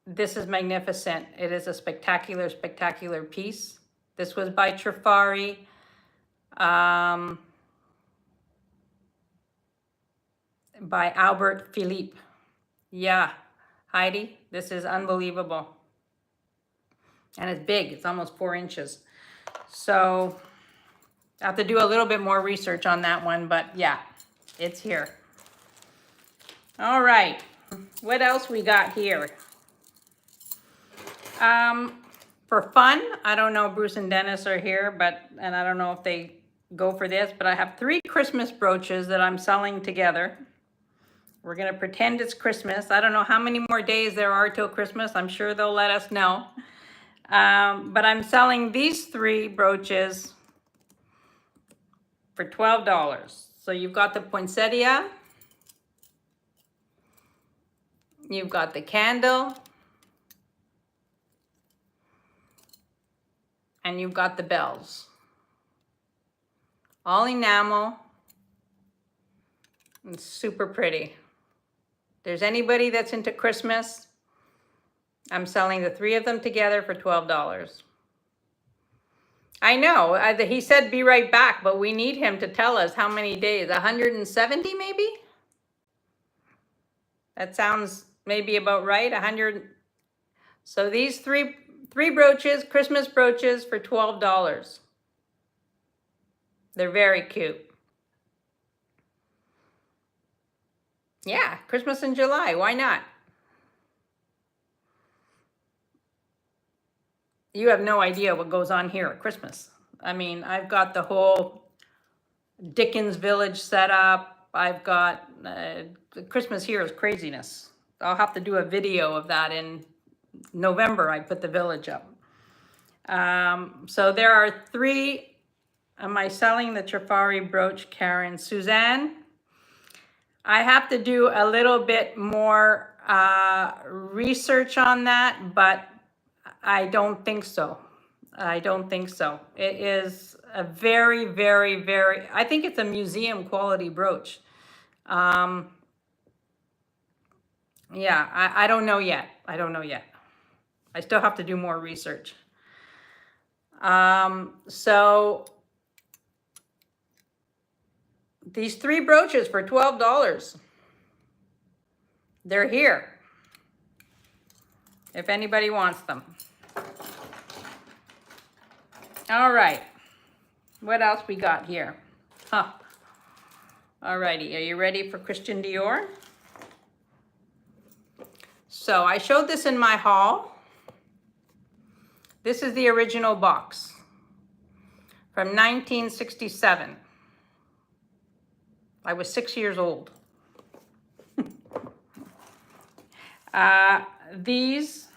this is magnificent. It is a spectacular, spectacular piece. This was by Trifari. By Albert Philippe. Yeah, Heidi, this is unbelievable. And it's big, it's almost 4 inches. So I have to do a little bit more research on that one, but yeah, it's here. All right, what else we got here? For fun, I don't know, Bruce and Dennis are here, and I don't know if they go for this, but I have 3 Christmas brooches that I'm selling together. We're gonna pretend it's Christmas. I don't know how many more days there are till Christmas. I'm sure they'll let us know. But I'm selling these 3 brooches for $12. So you've got the poinsettia, you've got the candle, and you've got the bells. All enamel. It's super pretty. If there's anybody that's into Christmas, I'm selling the 3 of them together for $12. I know, he said be right back, but we need him to tell us how many days, 170 maybe? That sounds maybe about right, 100. So these three brooches, Christmas brooches for $12. They're very cute. Yeah, Christmas in July, why not? You have no idea what goes on here at Christmas. I mean, I've got the whole Dickens Village set up. I've got, Christmas here is craziness. I'll have to do a video of that in November. I put the village up. So there are 3. Am I selling the Trifari brooch, Karen? Suzanne, I have to do a little bit more research on that, but I don't think so. I don't think so. It is a very, very, very, I think it's a museum quality brooch. Um, yeah, I don't know yet. I don't know yet. I still have to do more research. So these 3 brooches for $12. They're here if anybody wants them. All right. What else we got here? Huh. All righty. Are you ready for Christian Dior? So I showed this in my haul. This is the original box from 1967. I was 6 years old. These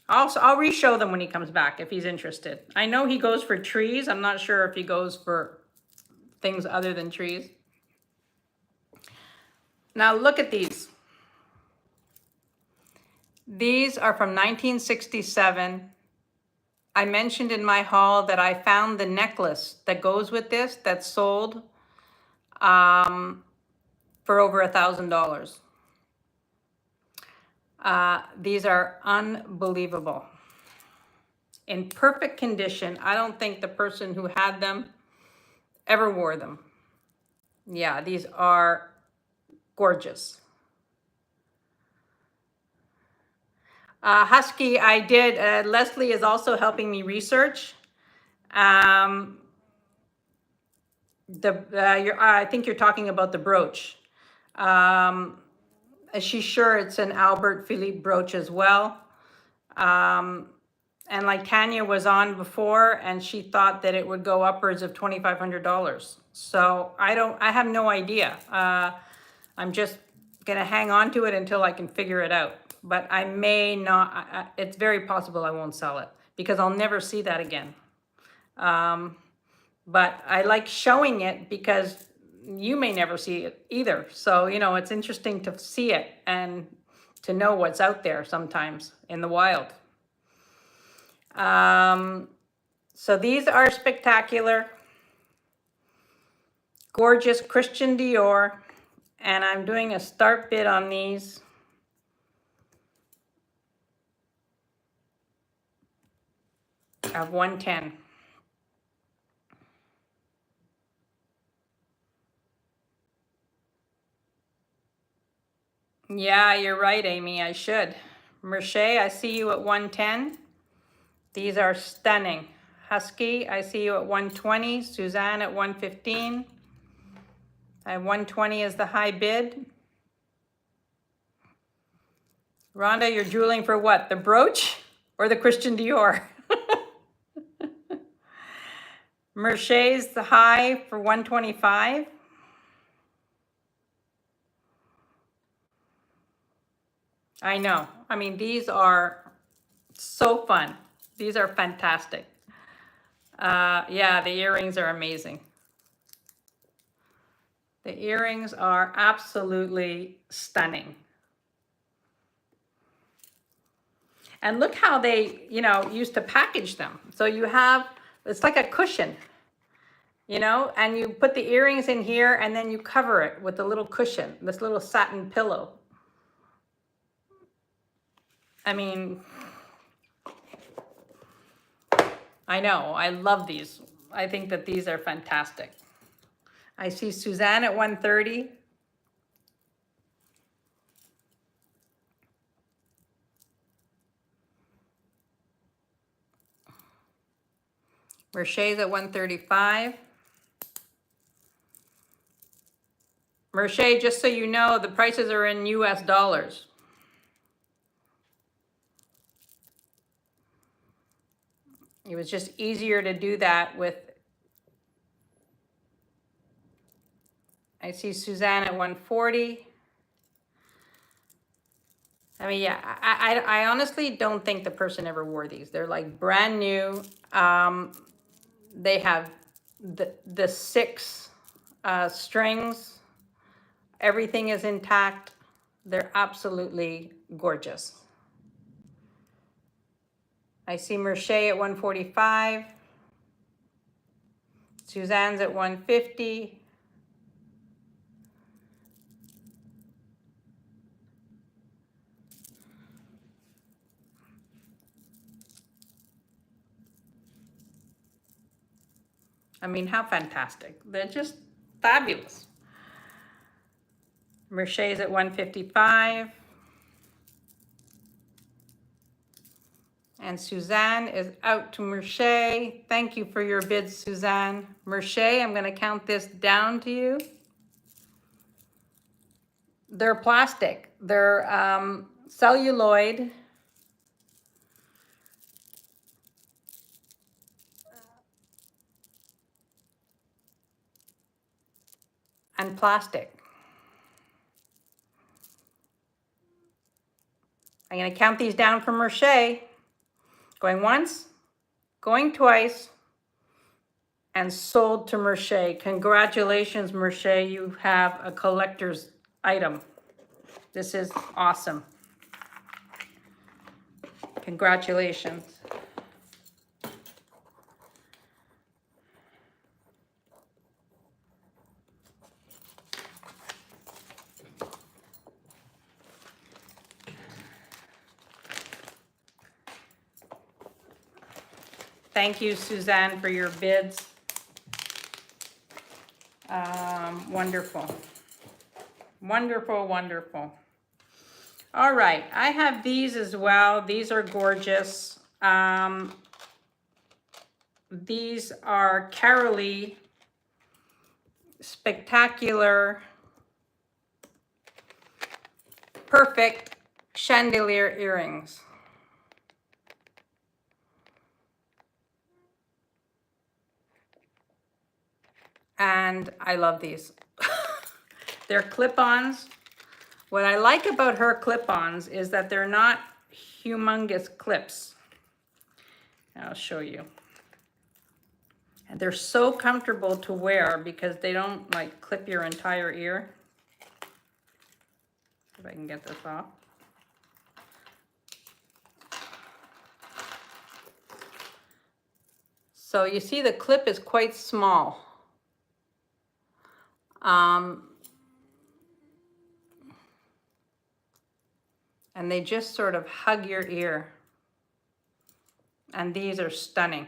I'll re-show them when he comes back if he's interested. I know he goes for trees. I'm not sure if he goes for things other than trees. Now look at these. These are from 1967. I mentioned in my haul that I found the necklace that goes with this that sold for over $1,000. These are unbelievable. In perfect condition. I don't think the person who had them ever wore them. Yeah, these are gorgeous. Husky, I did. Leslie is also helping me research. I think you're talking about the brooch. She's sure it's an Albert Philippe brooch as well. And like Tanya was on before, and she thought that it would go upwards of $2,500. So I have no idea. I'm just gonna hang on to it until I can figure it out. But I may not, it's very possible I won't sell it because I'll never see that again. But I like showing it because you may never see it either. So, you know, it's interesting to see it and to know what's out there sometimes in the wild. So these are spectacular, gorgeous Christian Dior, and I'm doing a start bid on these. Of 110. Yeah, you're right, Amy. I should. Merche, I see you at 110. These are stunning. Husky, I see you at 120. Suzanne at 115. I 120 is the high bid. Rhonda, you're drooling for what? The brooch or the Christian Dior? Merce's the high for 125. I know. I mean, these are so fun. These are fantastic. Yeah, the earrings are amazing. The earrings are absolutely stunning. And look how they, you know, used to package them. So you have, it's like a cushion, you know, and you put the earrings in here and then you cover it with a little cushion, this little satin pillow. I mean, I know, I love these. I think that these are fantastic. I see Suzanne at 130. Merce's at 135. Merche, just so you know, the prices are in US dollars. It was just easier to do that with, I see Suzanne at 140. I mean, yeah, I honestly don't think the person ever wore these. They're like brand new. They have the 6 strings. Everything is intact. They're absolutely gorgeous. I see Merche at 145. Suzanne's at 150. I mean, how fantastic. They're just fabulous. Merche's at 155. And Suzanne is out to Merche. Thank you for your bids, Suzanne. Merche, I'm going to count this down to you. They're plastic. They're celluloid. And plastic. I'm going to count these down for Merche. Going once, going twice, and sold to Merche. Congratulations, Merche. You have a collector's item. This is awesome. Congratulations. Thank you, Suzanne, for your bids. Wonderful. Wonderful, wonderful. All right, I have these as well. These are gorgeous. These are Carolee Spectacular Perfect Chandelier Earrings. And I love these. They're clip-ons. What I like about her clip-ons is that they're not humongous clips. I'll show you. And they're so comfortable to wear because they don't like clip your entire ear. If I can get this off. So you see the clip is quite small. And they just sort of hug your ear. And these are stunning.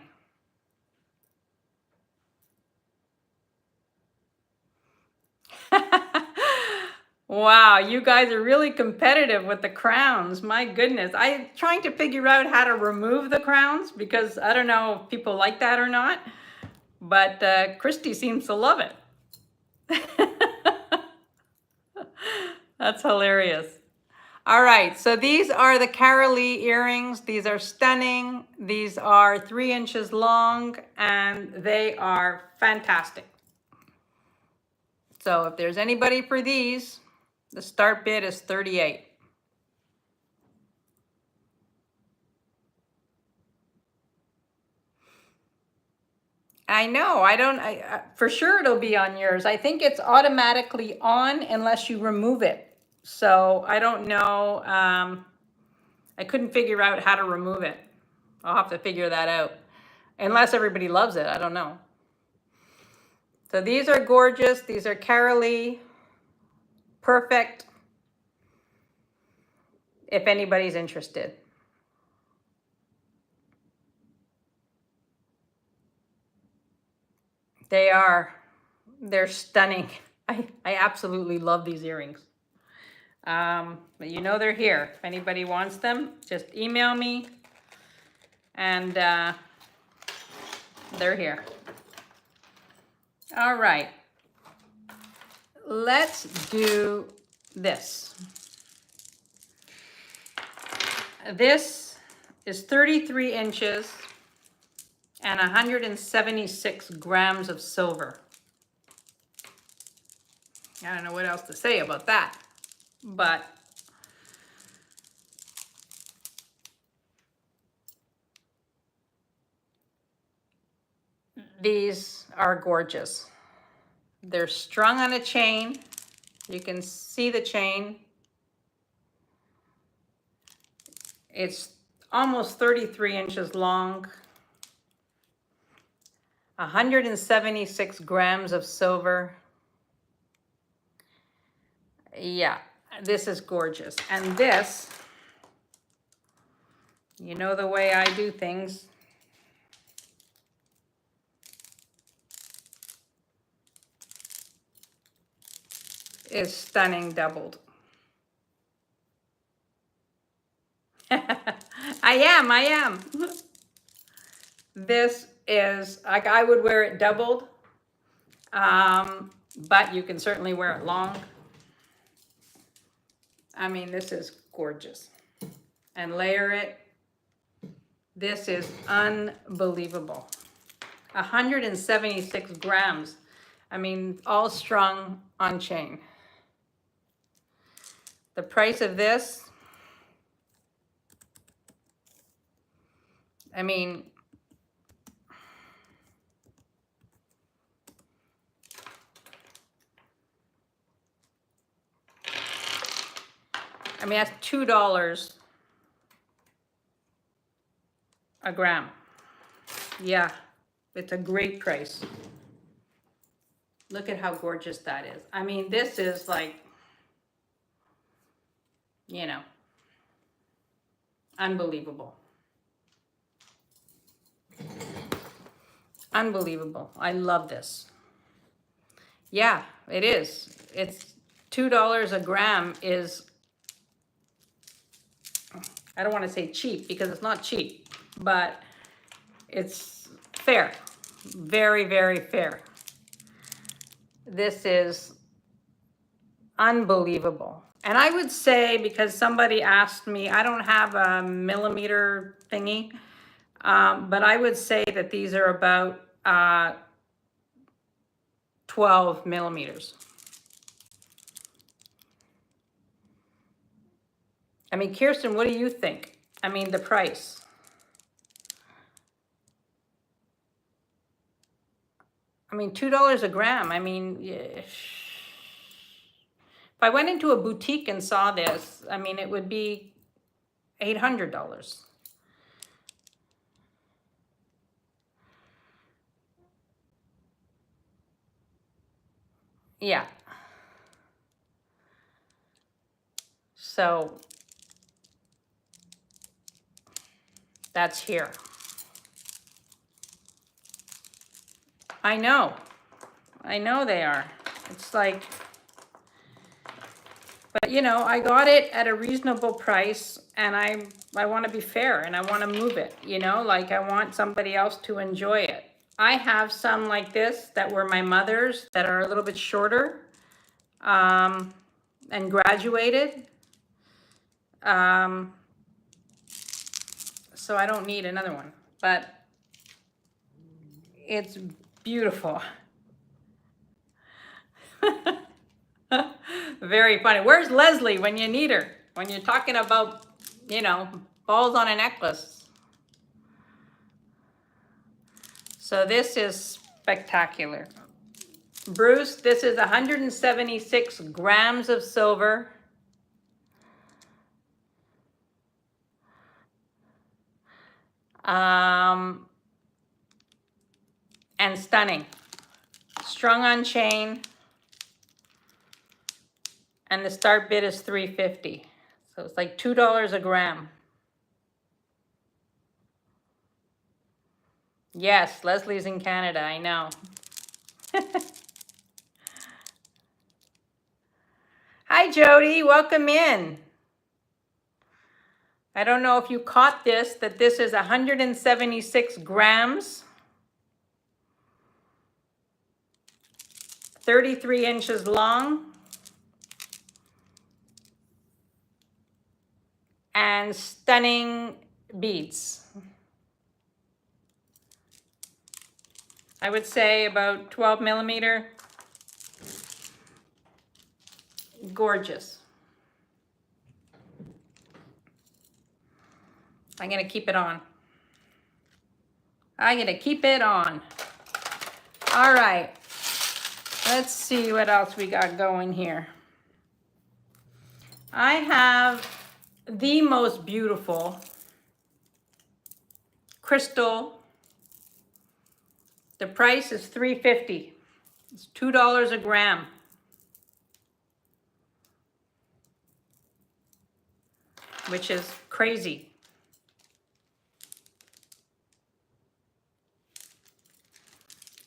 Wow, you guys are really competitive with the crowns. My goodness. I'm trying to figure out how to remove the crowns because I don't know if people like that or not. But Christy seems to love it. That's hilarious. All right, so these are the Carolee earrings. These are stunning. These are 3 inches long and they are fantastic. So if there's anybody for these, the start bid is $38. I know, for sure it'll be on yours. I think it's automatically on unless you remove it. So I don't know, I couldn't figure out how to remove it. I'll have to figure that out. Unless everybody loves it, I don't know. So these are gorgeous. These are Carolee Perfect. If anybody's interested. They're stunning. I absolutely love these earrings. But you know they're here. If anybody wants them, just email me and they're here. All right. Let's do this. This is 33 inches and 176 grams of silver. I don't know what else to say about that, but these are gorgeous. They're strung on a chain. You can see the chain. It's almost 33 inches long, 176 grams of silver. Yeah, this is gorgeous. And this, you know the way I do things. Is stunning doubled. I am. This is, like, I would wear it doubled, but you can certainly wear it long. I mean, this is gorgeous. And layer it. This is unbelievable. 176 grams. I mean, all strung on chain. The price of this, I mean, that's $2 a gram. Yeah, it's a great price. Look at how gorgeous that is. I mean, this is like, you know, unbelievable. Unbelievable. I love this. Yeah, it is. It's $2 a gram is, I don't want to say cheap because it's not cheap, but it's fair. Very, very fair. This is unbelievable. And I would say, because somebody asked me, I don't have a millimeter thingy, but I would say that these are about 12 millimeters. I mean, Kirsten, what do you think? I mean, the price. I mean, $2 a gram. I mean, if I went into a boutique and saw this, I mean, it would be $800. Yeah. So that's here. I know they are. It's like, but you know, I got it at a reasonable price, and I want to be fair, and I want to move it, you know, like I want somebody else to enjoy it. I have some like this that were my mother's that are a little bit shorter, and graduated. So I don't need another one, but it's beautiful. Very funny. Where's Leslie when you need her? When you're talking about, you know, balls on a necklace. So this is spectacular. Bruce, this is 176 grams of silver. And stunning. Strung on chain. And the start bid is $3.50. So it's like $2 a gram. Yes, Leslie's in Canada, I know. Hi, Jody, welcome in. I don't know if you caught this, that this is 176 grams, 33 inches long, and stunning beads. I would say about 12 millimeter. Gorgeous. I'm gonna keep it on. I'm gonna keep it on. All right, let's see what else we got going here. I have the most beautiful crystal. The price is $3.50. It's $2 a gram. Which is crazy.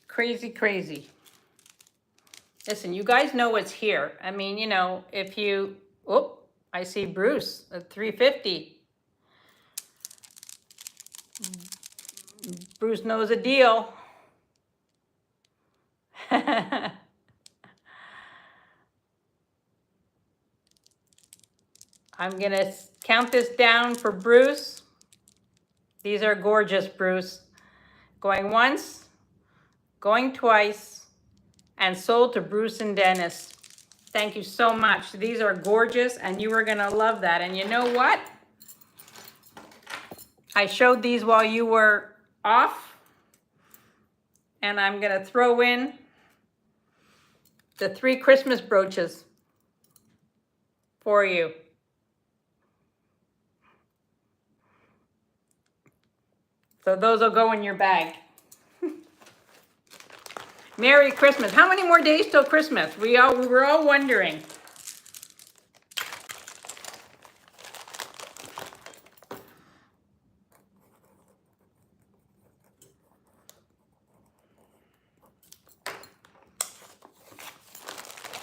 Crazy, crazy. Listen, you guys know what's here. I mean, you know, if you, oh, I see Bruce at $3.50. Bruce knows a deal. I'm gonna count this down for Bruce. These are gorgeous, Bruce. Going once, going twice, and sold to Bruce and Dennis. Thank you so much. These are gorgeous, and you are gonna love that. And you know what? I showed these while you were off, and I'm gonna throw in the 3 Christmas brooches for you. So those will go in your bag. Merry Christmas. How many more days till Christmas? We were all wondering.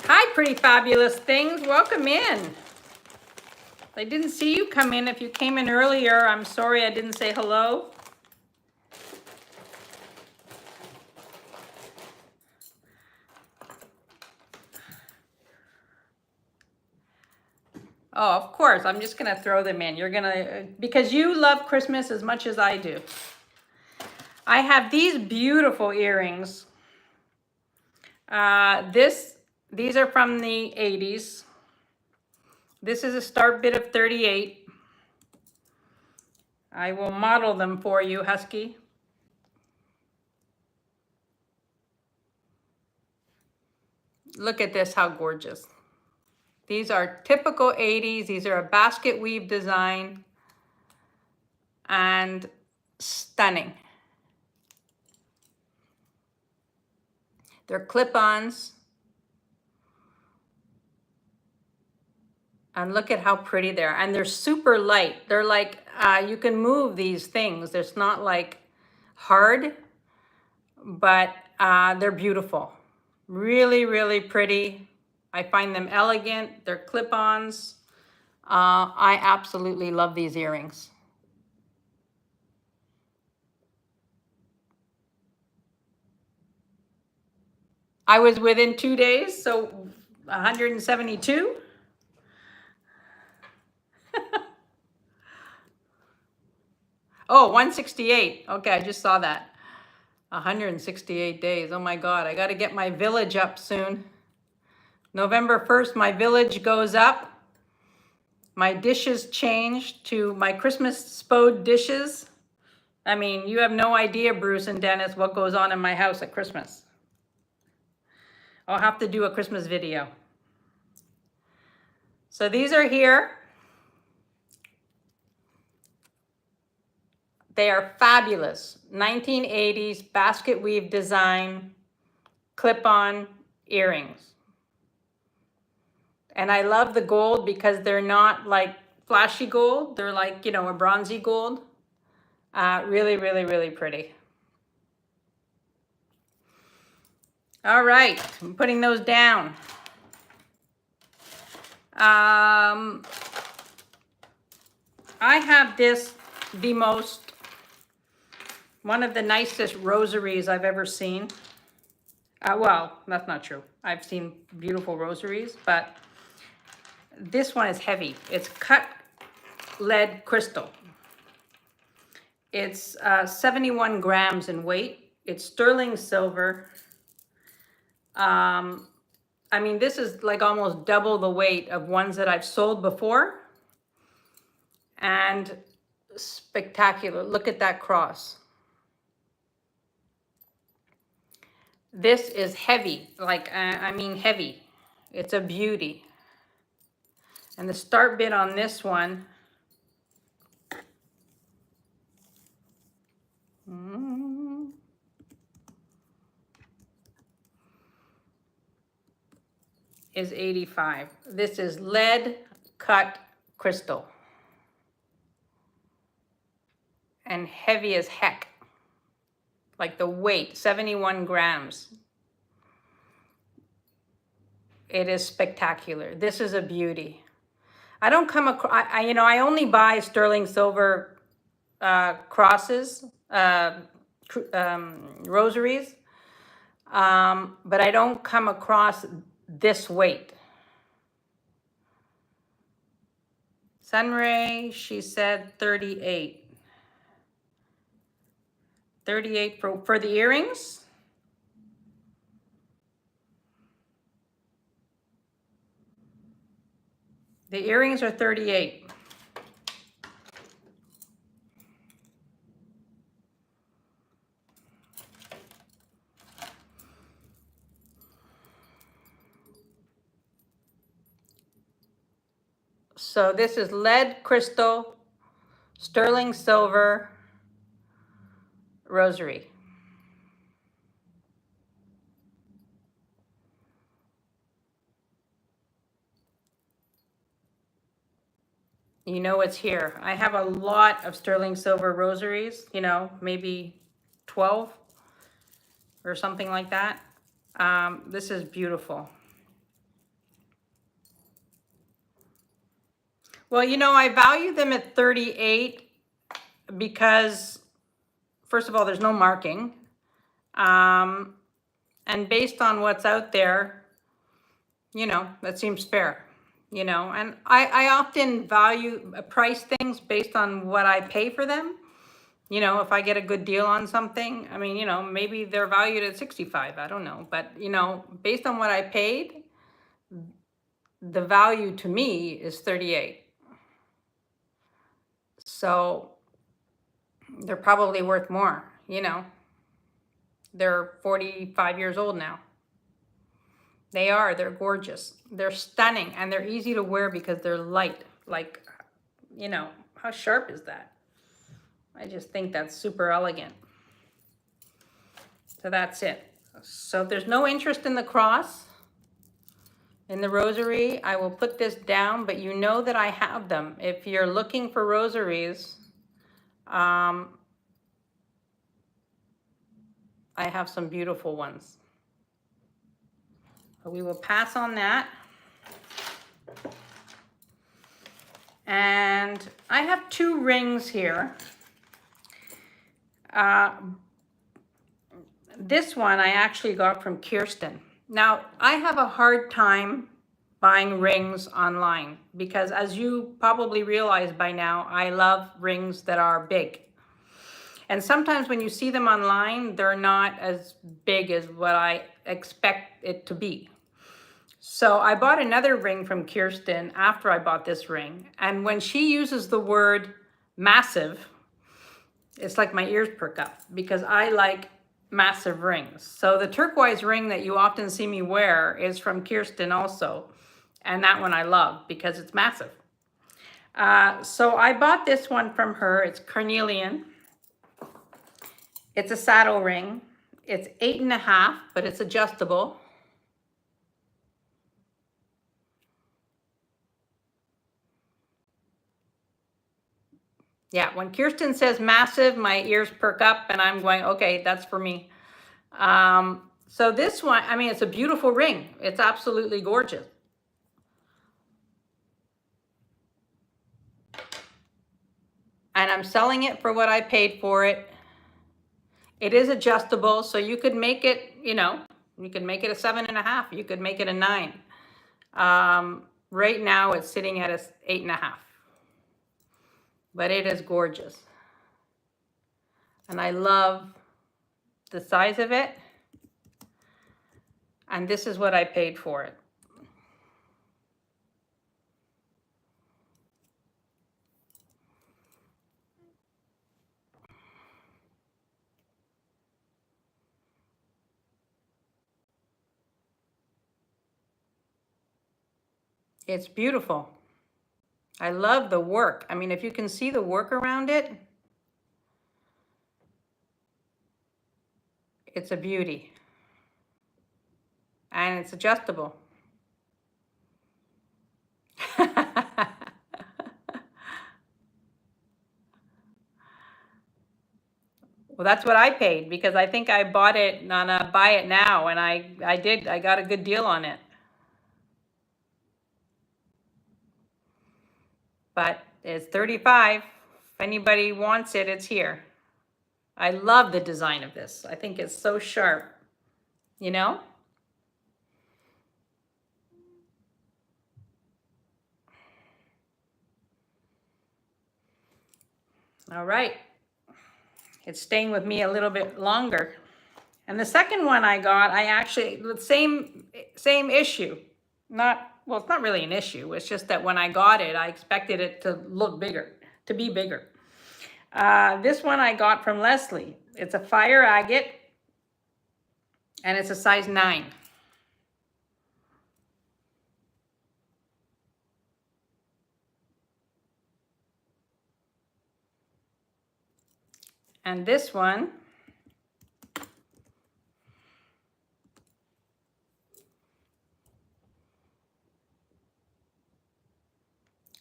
Hi, pretty fabulous things. Welcome in. I didn't see you come in. If you came in earlier, I'm sorry I didn't say hello. Oh, of course. I'm just going to throw them in. You're going to, because you love Christmas as much as I do. I have these beautiful earrings. These are from the 80s. This is a start bid of 38. I will model them for you, Husky. Look at this, how gorgeous. These are typical 80s. These are a basket weave design and stunning. They're clip-ons. And look at how pretty they are. And they're super light. They're like, you can move these things. It's not like hard, but they're beautiful. Really, really pretty. I find them elegant. They're clip-ons. I absolutely love these earrings. I was within 2 days, so 172. Oh, 168. Okay, I just saw that. 168 days. Oh my God, I got to get my village up soon. November 1st, my village goes up. My dishes changed to my Christmas spode dishes. I mean, you have no idea, Bruce and Dennis, what goes on in my house at Christmas. I'll have to do a Christmas video. So these are here. They are fabulous. 1980s basket weave design, clip-on earrings. And I love the gold because they're not like flashy gold. They're like, you know, a bronzy gold. Really, really, really pretty. All right, I'm putting those down. I have this, one of the nicest rosaries I've ever seen. Well, that's not true. I've seen beautiful rosaries, but this one is heavy. It's cut lead crystal. It's 71 grams in weight. It's sterling silver. I mean, this is like almost double the weight of ones that I've sold before. And spectacular. Look at that cross. This is heavy, like, I mean heavy. It's a beauty. And the start bid on this one is 85. This is lead cut crystal. And heavy as heck. Like the weight, 71 grams. It is spectacular. This is a beauty. I don't come across, I only buy sterling silver crosses, rosaries, but I don't come across this weight. Sunray, she said 38. 38 for the earrings. The earrings are 38. So this is lead crystal, sterling silver, rosary. You know it's here. I have a lot of sterling silver rosaries, maybe 12 or something like that. This is beautiful. Well, I value them at 38 because, first of all, there's no marking. And based on what's out there, that seems fair. And I often price things based on what I pay for them. If I get a good deal on something, maybe they're valued at 65, I don't know. But, based on what I paid, the value to me is 38. So they're probably worth more, They're 45 years old now. They're gorgeous. They're stunning, and they're easy to wear because they're light. Like, how sharp is that? I just think that's super elegant. So that's it. So if there's no interest in the cross, in the rosary, I will put this down, but you know that I have them. If you're looking for rosaries, I have some beautiful ones. We will pass on that. And I have 2 rings here. This one I actually got from Kirsten. Now, I have a hard time buying rings online because, as you probably realize by now, I love rings that are big. And sometimes when you see them online, they're not as big as what I expect it to be. So I bought another ring from Kirsten after I bought this ring. And when she uses the word massive, it's like my ears perk up because I like massive rings. So the turquoise ring that you often see me wear is from Kirsten also. And that one I love because it's massive. So I bought this one from her. It's carnelian. It's a saddle ring. It's 8.5, but it's adjustable. Yeah, when Kirsten says massive, my ears perk up and I'm going, okay, that's for me. So this one, it's a beautiful ring. It's absolutely gorgeous. And I'm selling it for what I paid for it. It is adjustable, so you could make it, you could make it a 7.5. You could make it a 9. Right now it's sitting at a 8.5. But it is gorgeous. And I love the size of it. And this is what I paid for it. It's beautiful. I love the work. If you can see the work around it, it's a beauty. And it's adjustable. Well, that's what I paid because I think I bought it on a buy it now, and I got a good deal on it. But it's 35. If anybody wants it, it's here. I love the design of this. I think it's so sharp, you know? All right. It's staying with me a little bit longer. And the second one I got, I actually, the same issue. Not, well, it's not really an issue. It's just that when I got it, I expected it to look bigger, to be bigger. This one I got from Leslie. It's a fire agate, and it's a size 9. And this one,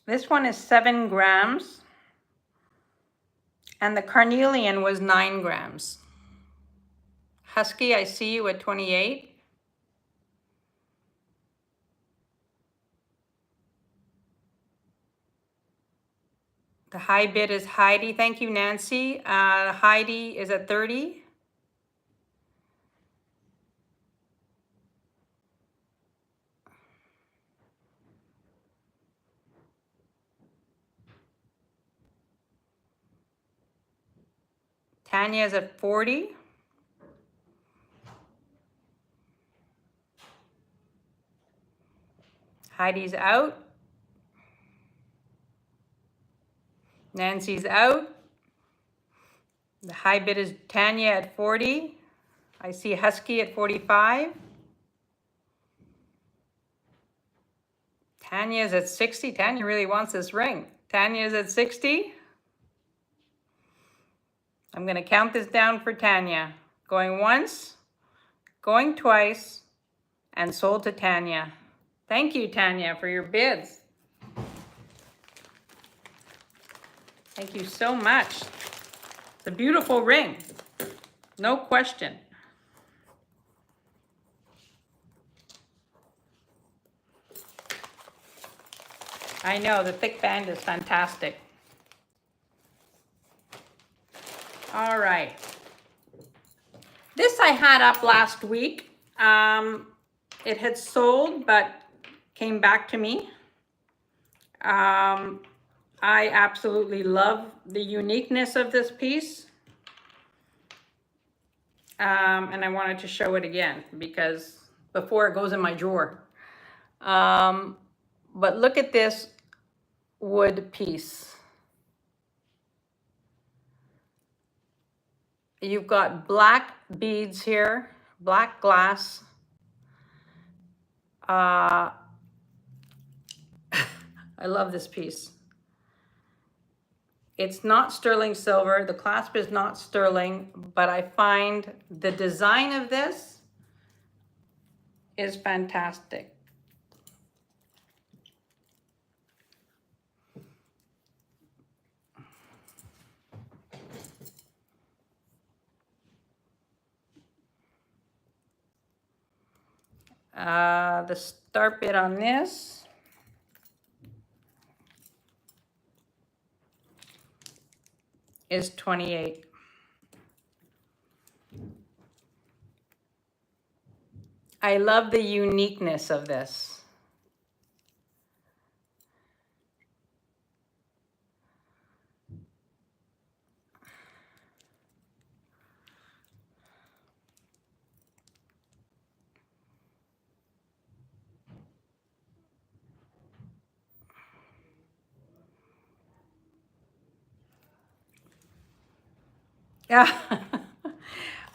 is 7 grams, and the carnelian was 9 grams. Husky, I see you at 28. The high bid is Heidi. Thank you, Nancy. Heidi is at 30. Tanya is at 40. Heidi's out. Nancy's out. The high bid is Tanya at 40. I see Husky at 45. Tanya's at 60. Tanya really wants this ring. Tanya's at 60. I'm going to count this down for Tanya. Going once, going twice, and sold to Tanya. Thank you, Tanya, for your bids. Thank you so much. It's a beautiful ring. No question. I know, the thick band is fantastic. All right. This I had up last week. It had sold, but came back to me. I absolutely love the uniqueness of this piece. And I wanted to show it again because before it goes in my drawer. But look at this wood piece. You've got black beads here, black glass. I love this piece. It's not sterling silver. The clasp is not sterling, but I find the design of this is fantastic. The start bid on this is 28. I love the uniqueness of this. Yeah.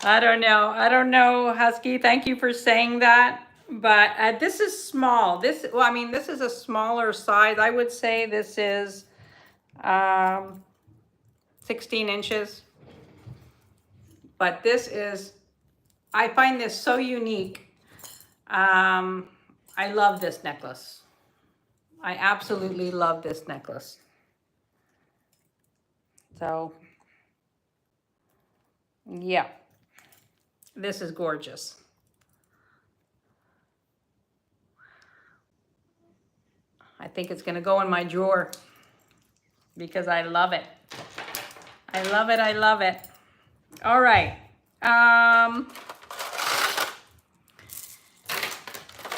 I don't know. I don't know, Husky. Thank you for saying that. But this is small. This, well, I mean, this is a smaller size. I would say this is 16 inches. But this is, I find this so unique. I love this necklace. I absolutely love this necklace. So, yeah, this is gorgeous. I think it's gonna go in my drawer because I love it. I love it, I love it. All right.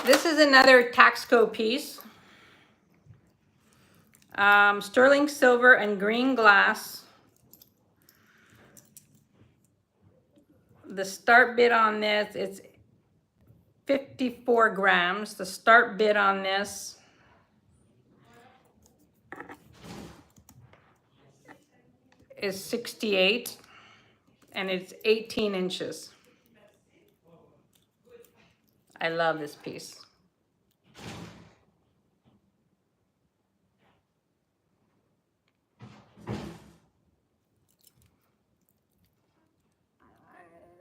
This is another Taxco piece. Sterling silver and green glass. The start bid on this, it's 54 grams. The start bid on this is 68, and it's 18 inches. I love this piece.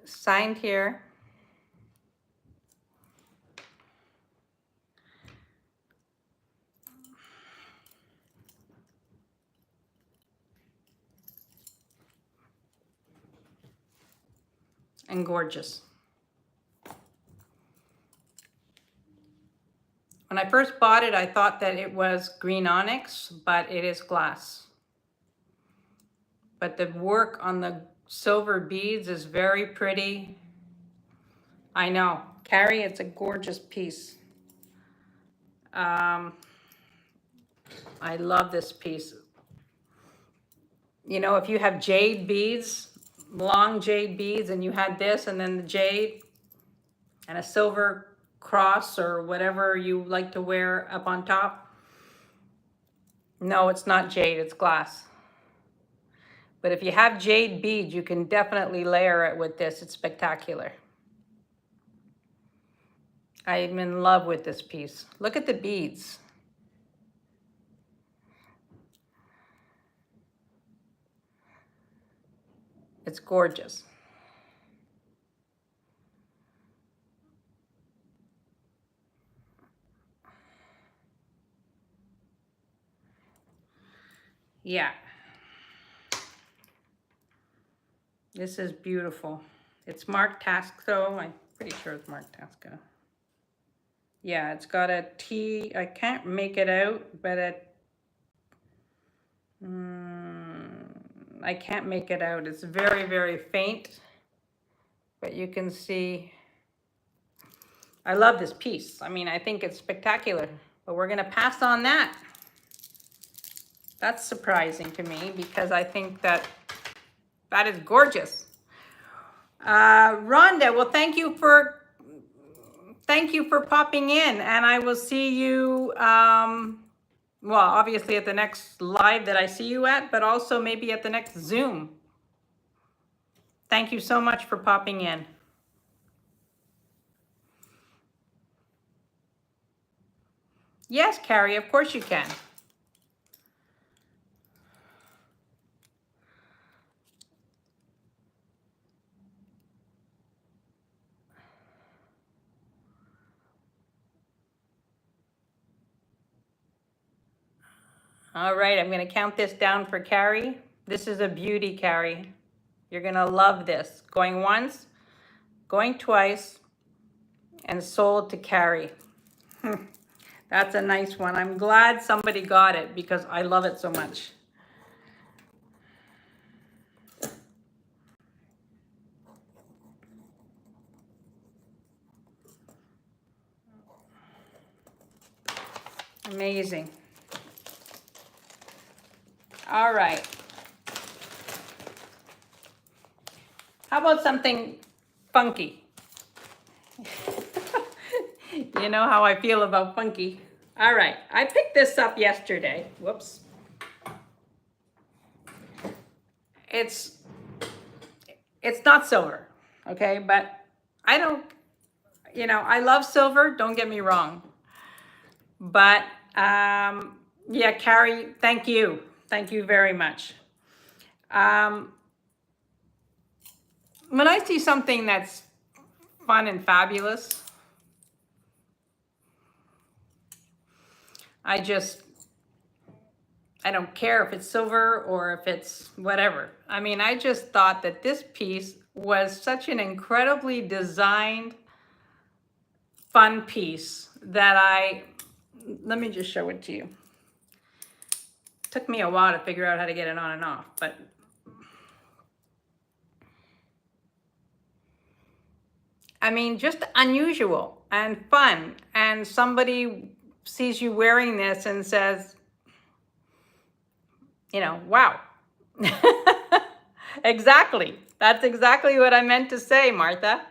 Signed here. And gorgeous. When I first bought it, I thought that it was green onyx, but it is glass. But the work on the silver beads is very pretty. I know, Carrie, it's a gorgeous piece. I love this piece. You know, if you have jade beads, long jade beads, and you had this and then the jade and a silver cross or whatever you like to wear up on top. No, it's not jade, it's glass. But if you have jade beads, you can definitely layer it with this. It's spectacular. I'm in love with this piece. Look at the beads. It's gorgeous. Yeah. This is beautiful. It's marked Tasco. I'm pretty sure it's marked Tasco. Yeah, it's got a T. I can't make it out, but I can't make it out. It's very, very faint. But you can see, I love this piece. I mean, I think it's spectacular. But we're going to pass on that. That's surprising to me because I think that is gorgeous. Rhonda, well, thank you for popping in, and I will see you, well, obviously at the next live that I see you at, but also maybe at the next Zoom. Thank you so much for popping in. Yes, Carrie, of course you can. All right, I'm going to count this down for Carrie. This is a beauty, Carrie. You're going to love this. Going once, going twice, and sold to Carrie. That's a nice one. I'm glad somebody got it because I love it so much. Amazing. All right. How about something funky? You know how I feel about funky. All right, I picked this up yesterday. Whoops. It's not silver, okay? But I don't, you know, I love silver, don't get me wrong. But yeah, Carrie, thank you. Thank you very much. When I see something that's fun and fabulous, I don't care if it's silver or if it's whatever. I mean, I just thought that this piece was such an incredibly designed, fun piece that let me just show it to you. It took me a while to figure out how to get it on and off, but I mean, just unusual and fun. And somebody sees you wearing this and says, you know, wow. Exactly. That's exactly what I meant to say, Martha.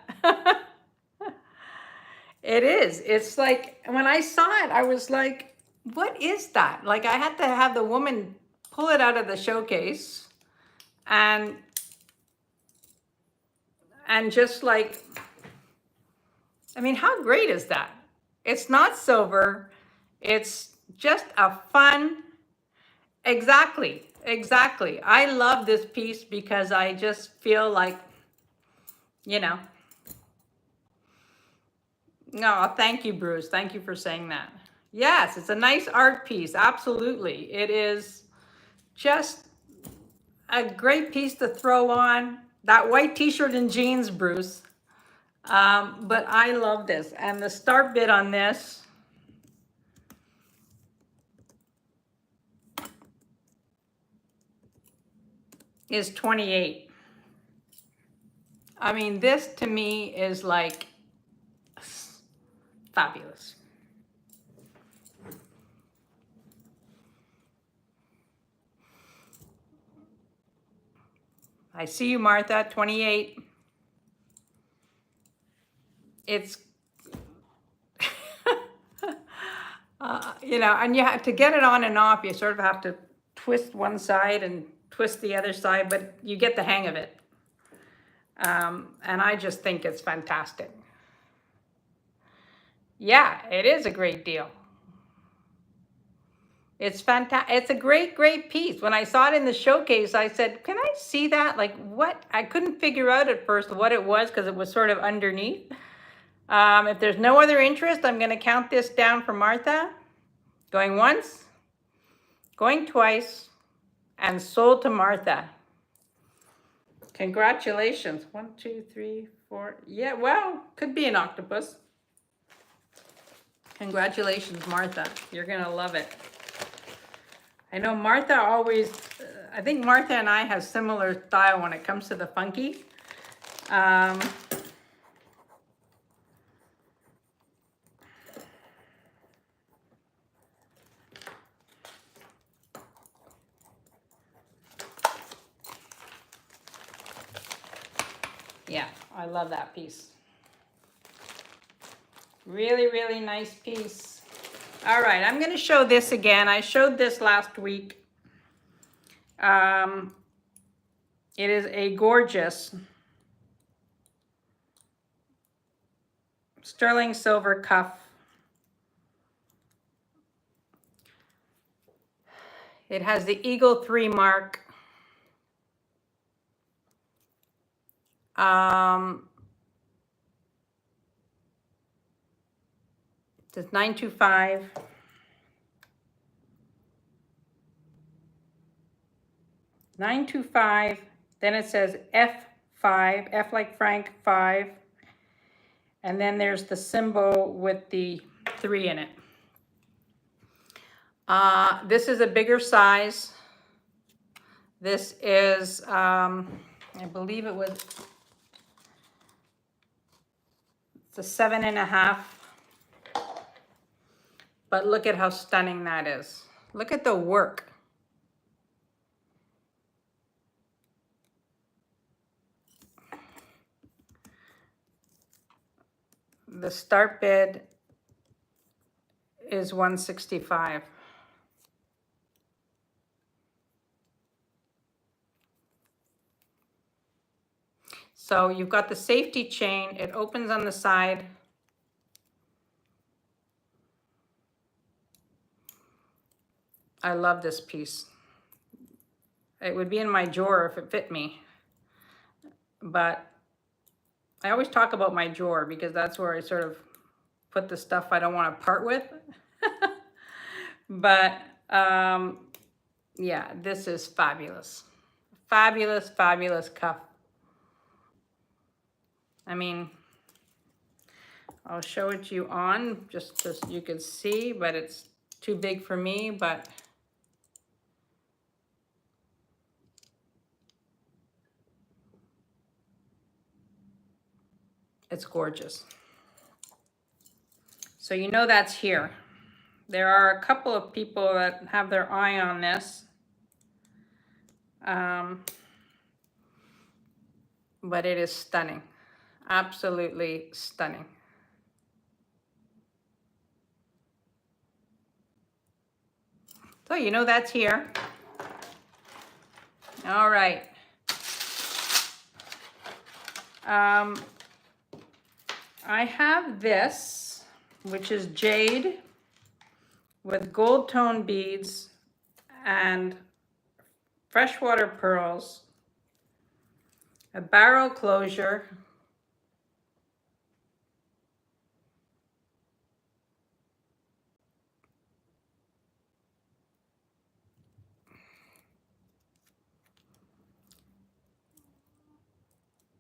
It is. It's like, when I saw it, I was like, what is that? Like, I had to have the woman pull it out of the showcase and just like, I mean, how great is that? It's not silver. It's just a fun, exactly. I love this piece because I just feel like, you know, no, thank you, Bruce. Thank you for saying that. Yes, it's a nice art piece. Absolutely. It is just a great piece to throw on. That white t-shirt and jeans, Bruce. But I love this. And the start bid on this is 28. I mean, this to me is like fabulous. I see you, Martha, 28. It's, you know, and you have to get it on and off. You sort of have to twist one side and twist the other side, but you get the hang of it. And I just think it's fantastic. Yeah, it is a great deal. It's fantastic. It's a great, great piece. When I saw it in the showcase, I said, can I see that? Like, what? I couldn't figure out at first what it was because it was sort of underneath. If there's no other interest, I'm going to count this down for Martha. Going once, going twice, and sold to Martha. Congratulations. 1, 2, 3, 4. Yeah, well, could be an octopus. Congratulations, Martha. You're going to love it. I know Martha always, I think Martha and I have similar style when it comes to the funky. Yeah, I love that piece. Really, really nice piece. All right, I'm going to show this again. I showed this last week. It is a gorgeous sterling silver cuff. It has the Eagle 3 mark. It says 925. Then it says F5, F like Frank 5. And then there's the symbol with the 3 in it. This is a bigger size. This is, I believe it was, it's a 7.5. But look at how stunning that is. Look at the work. The start bid is 165. So you've got the safety chain. It opens on the side. I love this piece. It would be in my drawer if it fit me. But I always talk about my drawer because that's where I sort of put the stuff I don't want to part with. But yeah, this is fabulous. Fabulous, fabulous cuff. I mean, I'll show it to you on just so you can see, but it's too big for me, but it's gorgeous. So you know that's here. There are a couple of people that have their eye on this. But it is stunning. Absolutely stunning. So you know that's here. All right. I have this, which is jade with gold tone beads and freshwater pearls, a barrel closure,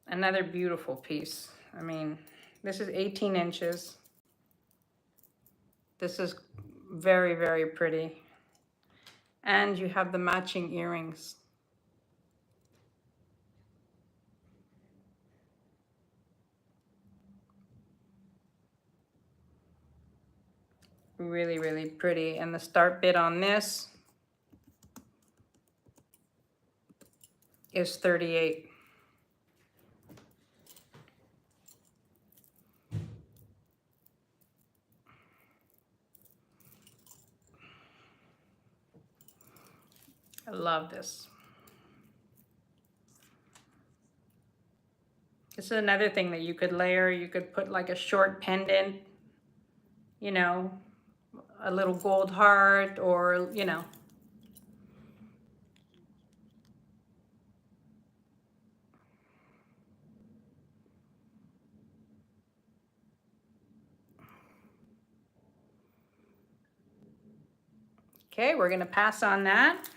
another beautiful piece. I mean, this is 18 inches. This is very, very pretty. And you have the matching earrings. Really, really pretty. And the start bid on this is 38. I love this. This is another thing that you could layer. You could put like a short pendant, you know, a little gold heart, or, you know. Okay, we're gonna pass on that.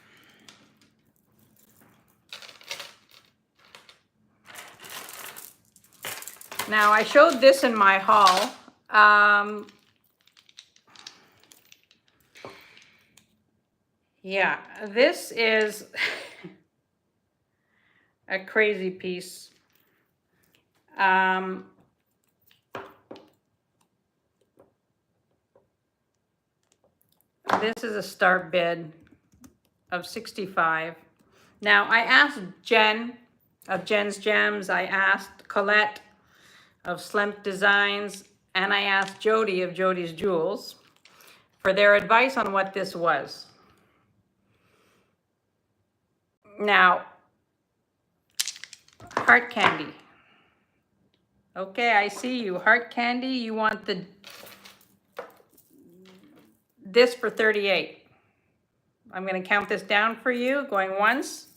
Now, I showed this in my haul. Yeah, this is a crazy piece. This is a start bid of 65. Now, I asked Jen of Jen's Gems, I asked Colette of Slemp Designs, and I asked Jody of Jody's Jewels for their advice on what this was. Now, heart candy. Okay, I see you. Heart candy, you want this for 38. I'm gonna count this down for you, going once,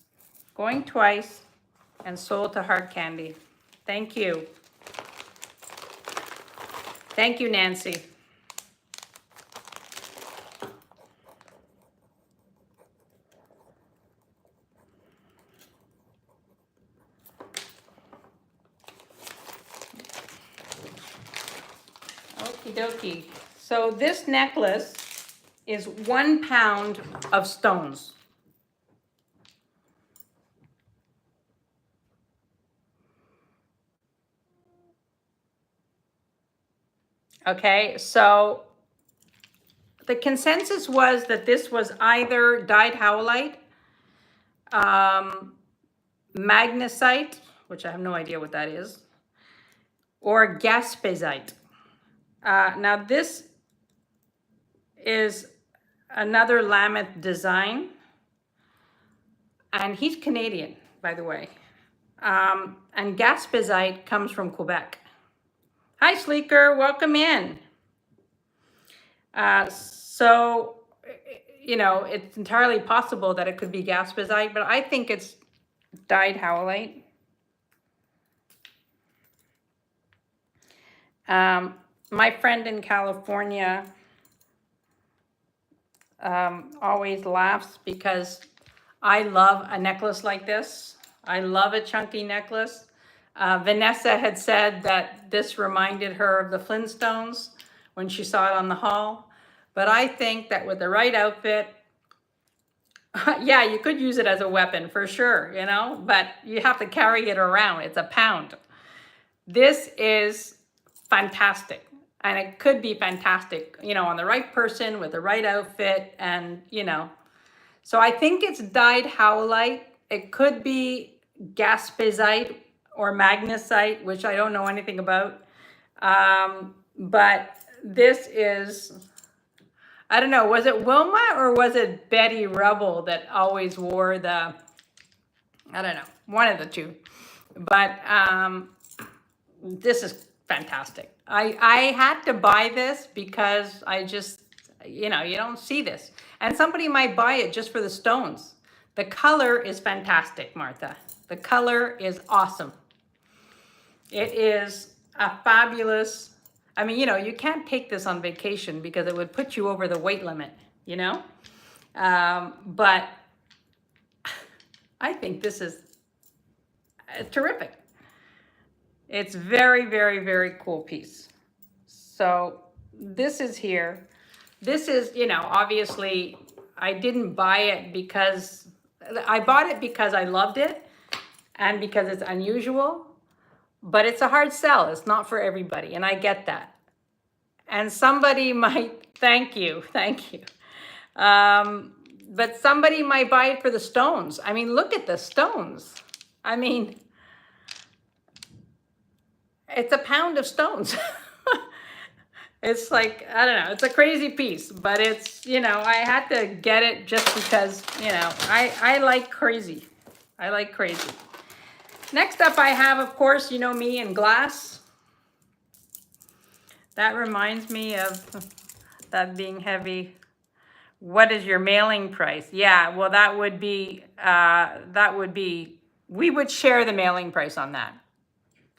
going twice, and sold to Heart Candy. Thank you. Thank you, Nancy. Okie dokie. So this necklace is 1 pound of stones. Okay, so the consensus was that this was either dyed howlite, magnesite, which I have no idea what that is, or gaspesite. Now this is another Lameth design, and he's Canadian, by the way. And gaspesite comes from Quebec. Hi, Sleeker, welcome in. So, you know, it's entirely possible that it could be gaspesite, but I think it's dyed howlite. My friend in California always laughs because I love a necklace like this. I love a chunky necklace. Vanessa had said that this reminded her of the Flintstones when she saw it on the haul. But I think that with the right outfit, yeah, you could use it as a weapon for sure, you know, but you have to carry it around. It's a pound. This is fantastic. And it could be fantastic, you know, on the right person with the right outfit and, you know. So I think it's dyed howlite. It could be gaspesite or magnesite, which I don't know anything about. But this is, I don't know, was it Wilma or was it Betty Rubble that always wore the, I don't know, one of the two. But this is fantastic. I had to buy this because I just, you know, you don't see this. And somebody might buy it just for the stones. The color is fantastic, Martha. The color is awesome. It is a fabulous, I mean, you know, you can't take this on vacation because it would put you over the weight limit, you know? But I think this is terrific. It's very, very, very cool piece. So this is here. This is, you know, obviously I didn't buy it because, I bought it because I loved it and because it's unusual, but it's a hard sell. It's not for everybody, and I get that. And somebody might, thank you. But somebody might buy it for the stones. I mean, look at the stones. I mean, it's a pound of stones. It's like, I don't know, it's a crazy piece, but it's, you know, I had to get it just because, you know, I like crazy. I like crazy. Next up I have, of course, you know me, in glass. That reminds me of that being heavy. What is your mailing price? Yeah, well, that would be, we would share the mailing price on that.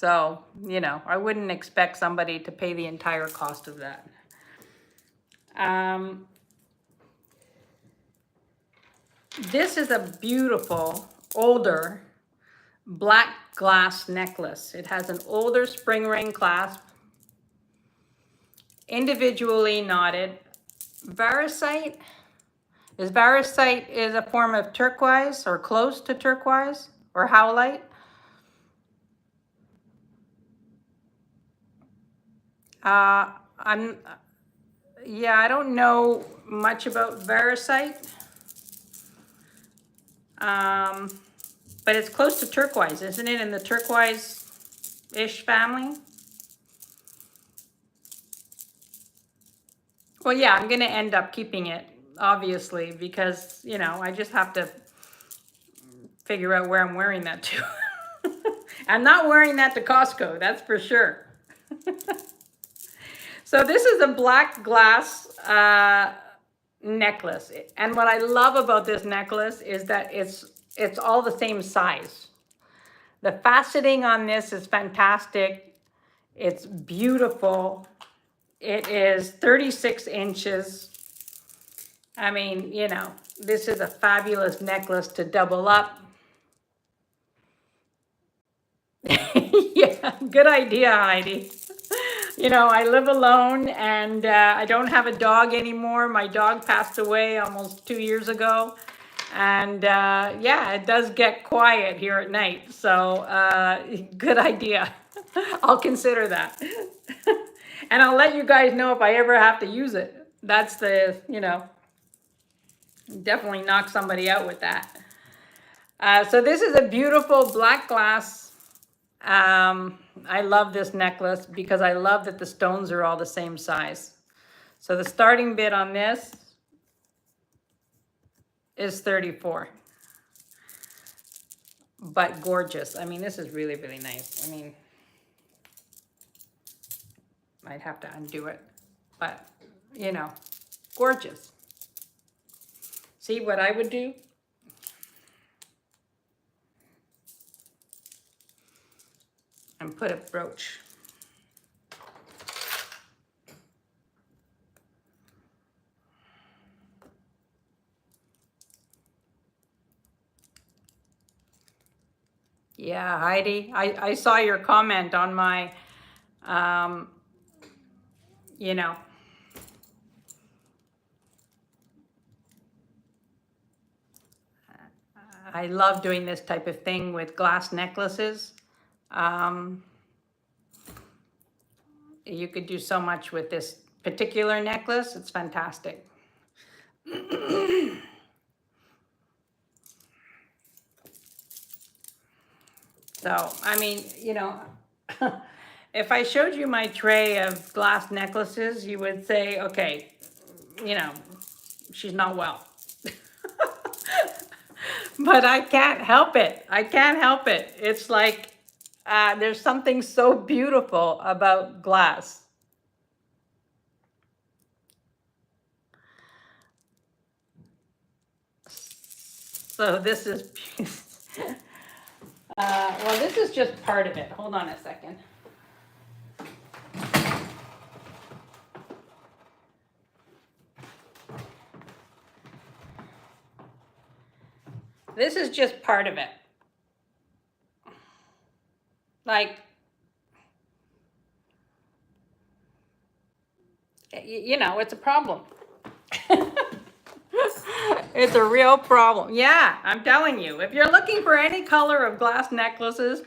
So, you know, I wouldn't expect somebody to pay the entire cost of that. This is a beautiful, older, black glass necklace. It has an older spring ring clasp, individually knotted. Varisite is a form of turquoise or close to turquoise or howlite. Yeah, I don't know much about varisite, but it's close to turquoise, isn't it? In the turquoise-ish family. Well, yeah, I'm going to end up keeping it, obviously, because, you know, I just have to figure out where I'm wearing that to. I'm not wearing that to Costco, that's for sure. So this is a black glass necklace. And what I love about this necklace is that it's all the same size. The faceting on this is fantastic. It's beautiful. It is 36 inches. I mean, you know, this is a fabulous necklace to double up. Yeah, good idea, Heidi. You know, I live alone and I don't have a dog anymore. My dog passed away almost 2 years ago. And yeah, it does get quiet here at night. So good idea. I'll consider that. And I'll let you guys know if I ever have to use it. That's the, you know, definitely knock somebody out with that. So this is a beautiful black glass. I love this necklace because I love that the stones are all the same size. So the starting bid on this is 34. But gorgeous. I mean, this is really, really nice. I mean, I'd have to undo it, but you know, gorgeous. See what I would do? And put a brooch. Yeah, Heidi, I saw your comment on my, um, you know, I love doing this type of thing with glass necklaces. Um, you could do so much with this particular necklace. It's fantastic. So, I mean, if I showed you my tray of glass necklaces, you would say, okay, you know, she's not well. But I can't help it. I can't help it. It's like there's something so beautiful about glass. So this is, well, this is just part of it. Hold on a second. This is just part of it. Like, it's a problem. It's a real problem. Yeah, I'm telling you. If you're looking for any color of glass necklaces,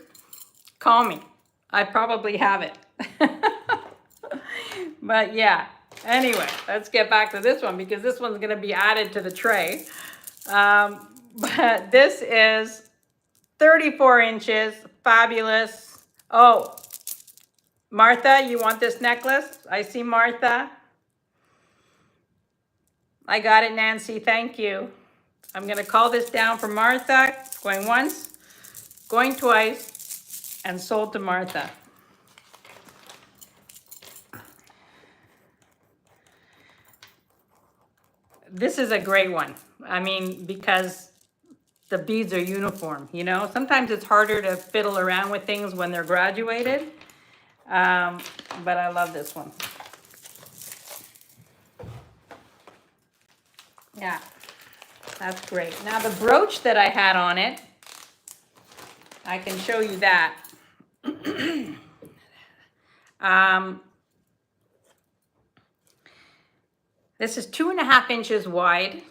call me. I probably have it. But yeah, anyway, let's get back to this one because this one's going to be added to the tray. But this is 34 inches, fabulous. Oh, Martha, you want this necklace? I see Martha. I got it, Nancy, thank you. I'm gonna call this down for Martha, going once, going twice, and sold to Martha. This is a great one. I mean, because the beads are uniform, Sometimes it's harder to fiddle around with things when they're graduated, but I love this one. Yeah, that's great. Now the brooch that I had on it, I can show you that. This is 2.5 inches wide.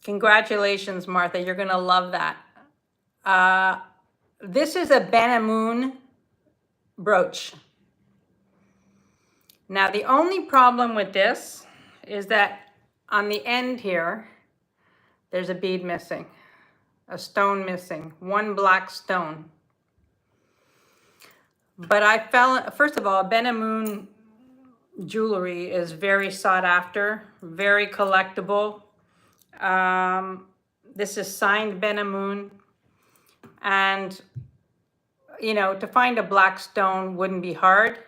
Congratulations, Martha. You're going to love that. This is a Benamoon brooch. Now, the only problem with this is that on the end here, there's a bead missing, a stone missing, one black stone. But first of all, Benamoon jewelry is very sought after, very collectible. This is signed Benamoon, and to find a black stone wouldn't be hard.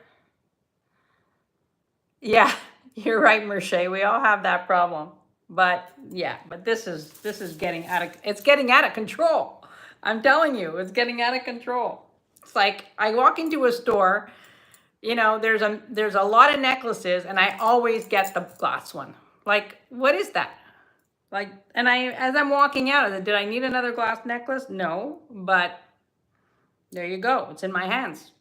Yeah, you're right, Merche. We all have that problem. But yeah, but this is getting it's getting out of control. I'm telling you, it's getting out of control. It's like I walk into a store, there's a lot of necklaces, and I always get the glass one. Like, what is that? Like, and as I'm walking out, did I need another glass necklace? No, but there you go. It's in my hands.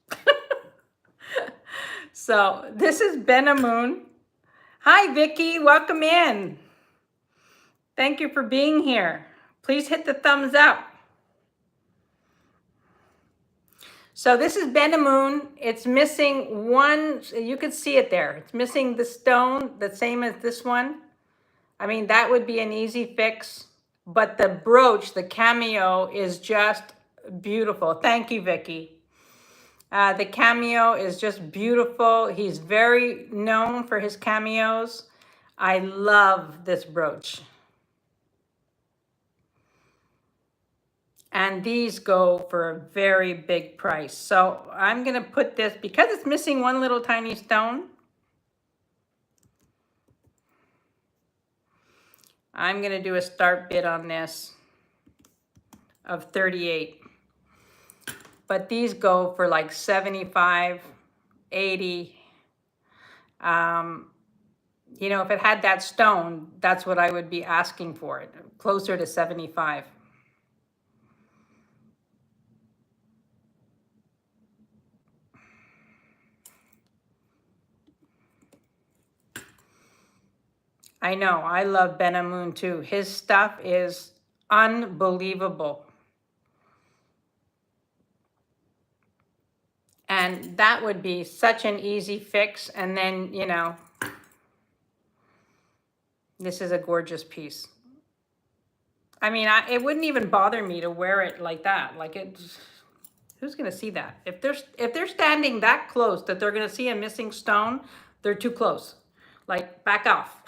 So this is Benamoon. Hi, Vicky. Welcome in. Thank you for being here. Please hit the thumbs up. So this is Benamoon. It's missing one. You could see it there. It's missing the stone, the same as this one. I mean, that would be an easy fix. But the brooch, the cameo, is just beautiful. Thank you, Vicky. The cameo is just beautiful. He's very known for his cameos. I love this brooch. And these go for a very big price. So I'm going to put this, because it's missing one little tiny stone, I'm going to do a start bid on this of 38. But these go for like 75, 80. If it had that stone, that's what I would be asking for it, closer to 75. I know, I love Benamoon too. His stuff is unbelievable. And that would be such an easy fix. And then, you know, this is a gorgeous piece. I mean, it wouldn't even bother me to wear it like that. Like who's gonna see that? If they're standing that close that they're gonna see a missing stone, they're too close. Like, back off.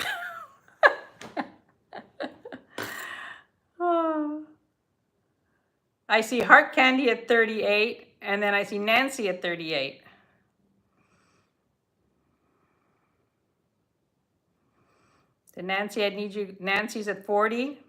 Oh. I see Heart Candy at 38, and then I see Nancy at 38. The Nancy, I need you. Nancy's at 40.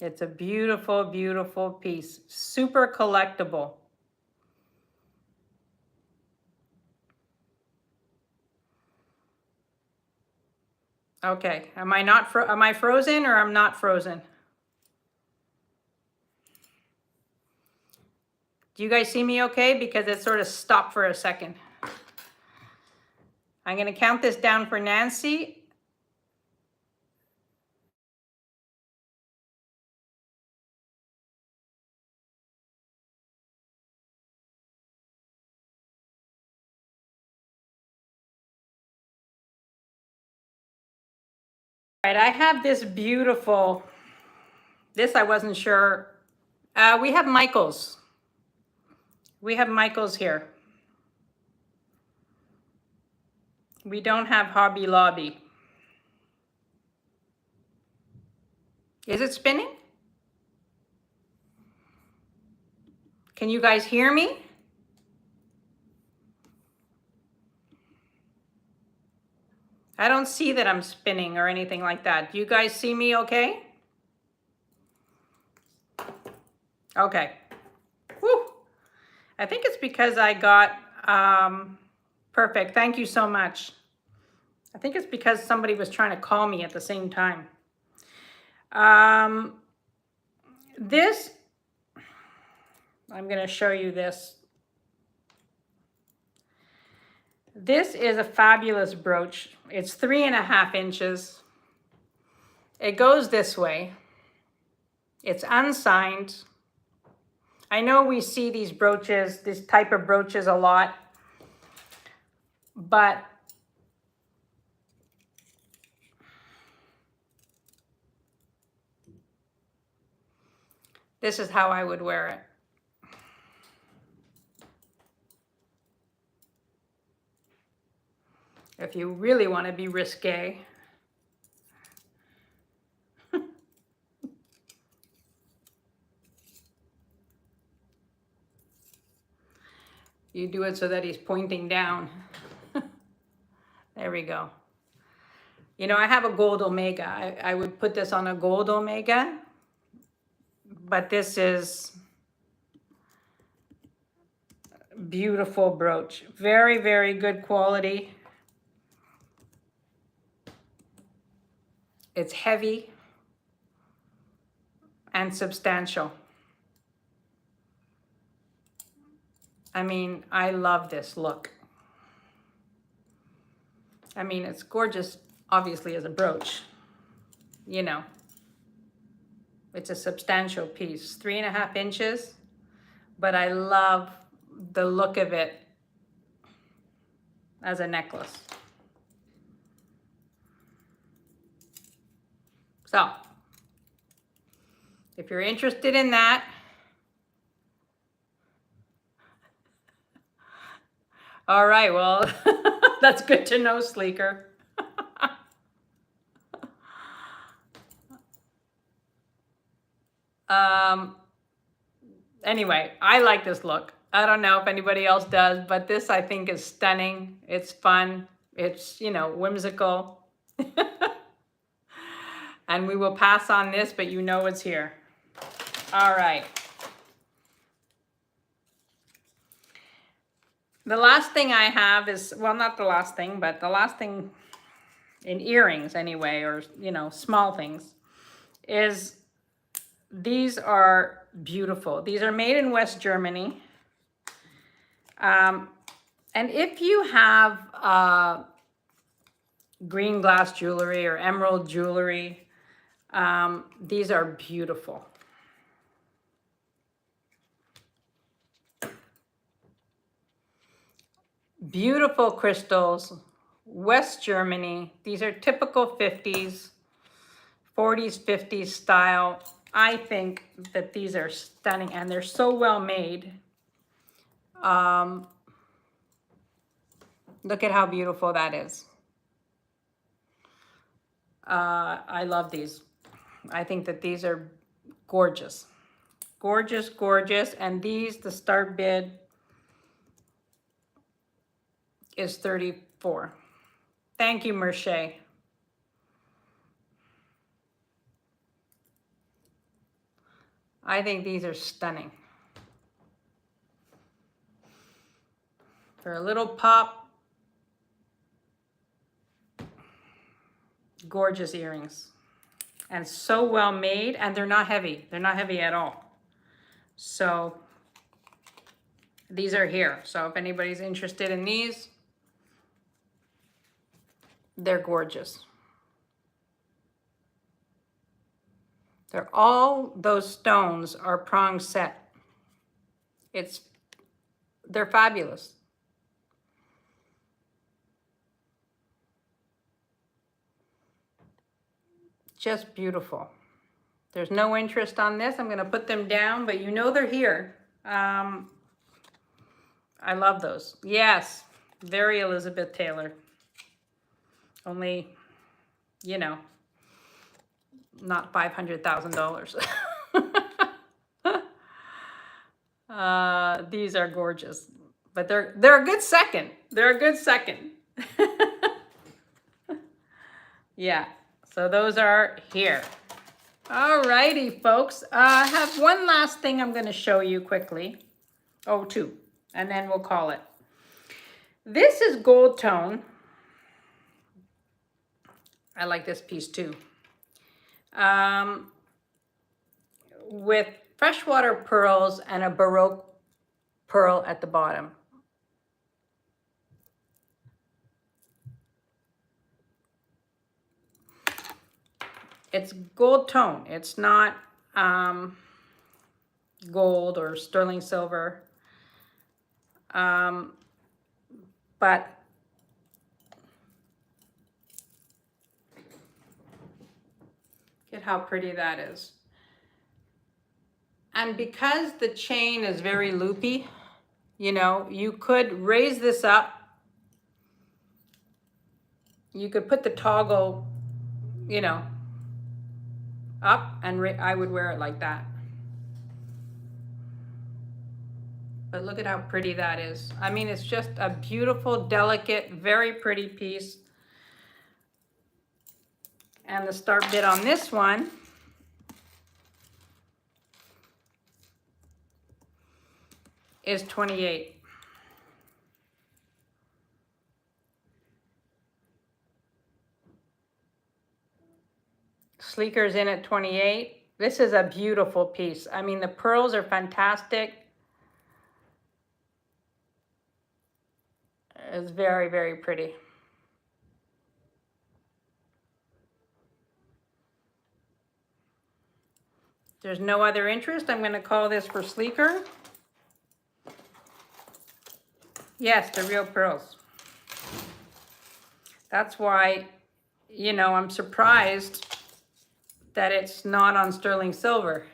It's a beautiful, beautiful piece. Super collectible. Okay, am I frozen or I'm not frozen? Do you guys see me okay? Because it sort of stopped for a second. I'm gonna count this down for Nancy. All right, I have this beautiful, this I wasn't sure. We have Michael's. We have Michael's here. We don't have Hobby Lobby. Is it spinning? Can you guys hear me? I don't see that I'm spinning or anything like that. Do you guys see me okay? Okay. Woo. I think it's because I got, perfect. Thank you so much. I think it's because somebody was trying to call me at the same time. This, I'm going to show you this. This is a fabulous brooch. It's 3.5 inches. It goes this way. It's unsigned. I know we see these brooches, this type of brooches a lot, but this is how I would wear it. If you really want to be risque. You do it so that he's pointing down. There we go. You know, I have a gold omega. I would put this on a gold omega, but this is beautiful brooch. Very, very good quality. It's heavy and substantial. I mean, I love this look. I mean, it's gorgeous, obviously, as a brooch. You know, it's a substantial piece, 3.5 inches, but I love the look of it as a necklace. So, if you're interested in that, all right, well, that's good to know, Sleeker. Anyway, I like this look. I don't know if anybody else does, but this I think is stunning. It's fun. It's, you know, whimsical. And we will pass on this, but you know it's here. All right. The last thing I have is, well, not the last thing, but the last thing in earrings anyway, or, you know, small things, is these are beautiful. These are made in West Germany. And if you have green glass jewelry or emerald jewelry, these are beautiful. Beautiful crystals, West Germany. These are typical 50s, 40s, 50s style. I think that these are stunning and they're so well made. Look at how beautiful that is. I love these. I think that these are gorgeous. Gorgeous, gorgeous. And these, the start bid is 34. Thank you, Merche. I think these are stunning. For a little pop, gorgeous earrings. And so well made, and they're not heavy. They're not heavy at all. So these are here. So if anybody's interested in these, they're gorgeous. They're all, those stones are prong set. They're fabulous. Just beautiful. There's no interest on this. I'm going to put them down, but you know they're here. I love those. Yes, very Elizabeth Taylor. Only, you know, not $500,000. These are gorgeous, but they're a good second. They're a good second. Yeah, so those are here. All righty, folks. I have one last thing I'm going to show you quickly. Oh, two, and then we'll call it. This is gold tone. I like this piece too. With freshwater pearls and a Baroque pearl at the bottom. It's gold tone. It's not gold or sterling silver. But look at how pretty that is. And because the chain is very loopy, you know, you could raise this up. You could put the toggle, you know, up, and I would wear it like that. But look at how pretty that is. I mean, it's just a beautiful, delicate, very pretty piece. And the start bid on this one is 28. Sleeker's in at 28. This is a beautiful piece. I mean, the pearls are fantastic. It's very, very pretty. There's no other interest. I'm going to call this for Sleeker. Yes, the real pearls. That's why, you know, I'm surprised that it's not on sterling silver.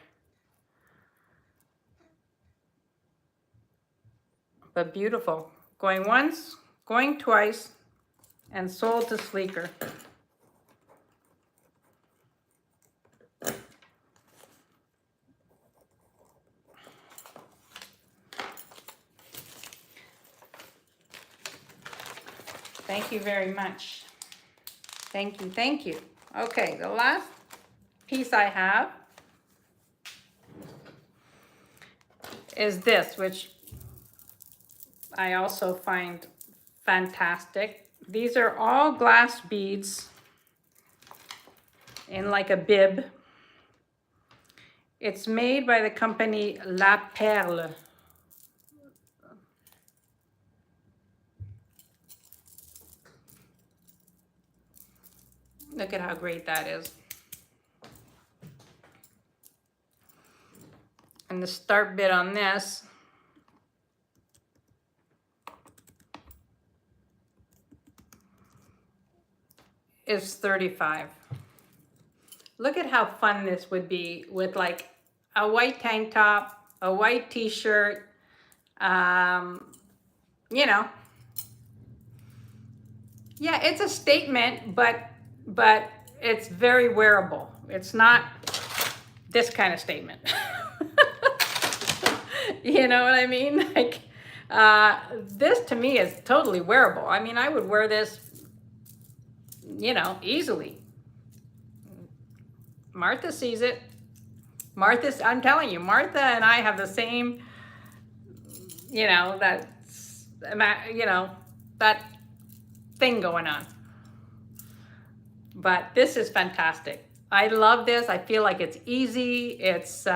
But beautiful. Going once, going twice, and sold to Sleeker. Thank you very much. Thank you, thank you. Okay, the last piece I have is this, which I also find fantastic. These are all glass beads in like a bib. It's made by the company La Perle. Look at how great that is. And the start bid on this is $35. Look at how fun this would be with like a white tank top, a white t-shirt, you know. Yeah, it's a statement, but it's very wearable. It's not this kind of statement. You know what I mean? Like, this to me is totally wearable. I mean, I would wear this, you know, easily. Martha sees it. I'm telling you, Martha and I have the same, you know, that thing going on. But this is fantastic. I love this. I feel like it's easy. It's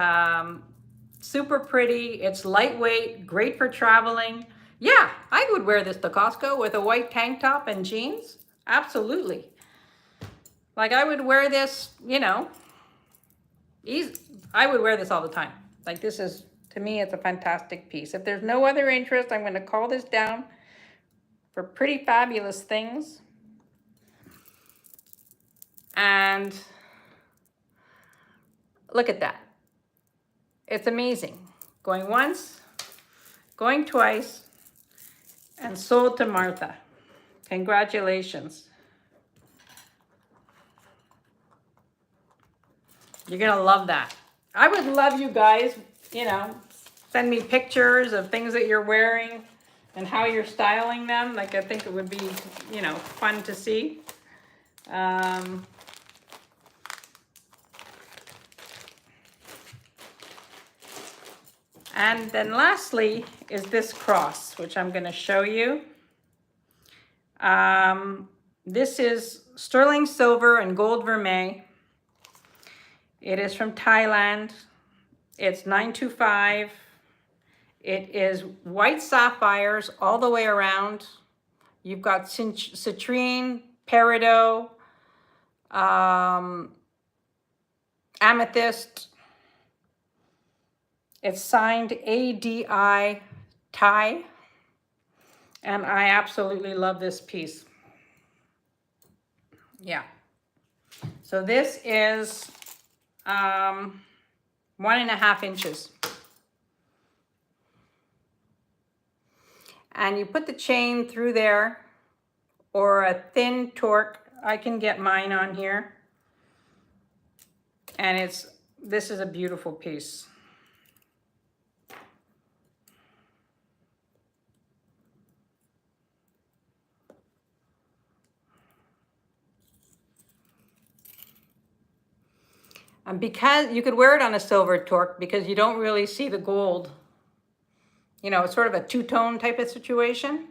super pretty. It's lightweight, great for traveling. Yeah, I would wear this to Costco with a white tank top and jeans. Absolutely. Like I would wear this, you know, I would wear this all the time. Like this is, to me, it's a fantastic piece. If there's no other interest, I'm going to call this down for Pretty Fabulous Things. And look at that. It's amazing. Going once, going twice, and sold to Martha. Congratulations. You're gonna love that. I would love you guys, you know, send me pictures of things that you're wearing and how you're styling them. Like I think it would be, you know, fun to see. And then lastly is this cross, which I'm going to show you. This is sterling silver and gold vermeil. It is from Thailand. It's 925. It is white sapphires all the way around. You've got citrine, peridot, amethyst. It's signed ADI Thai, and I absolutely love this piece. Yeah. So this is 1.5 inches. And you put the chain through there, or a thin torque. I can get mine on here. And this is a beautiful piece. And because you could wear it on a silver torque because you don't really see the gold. You know, it's sort of a two-tone type of situation.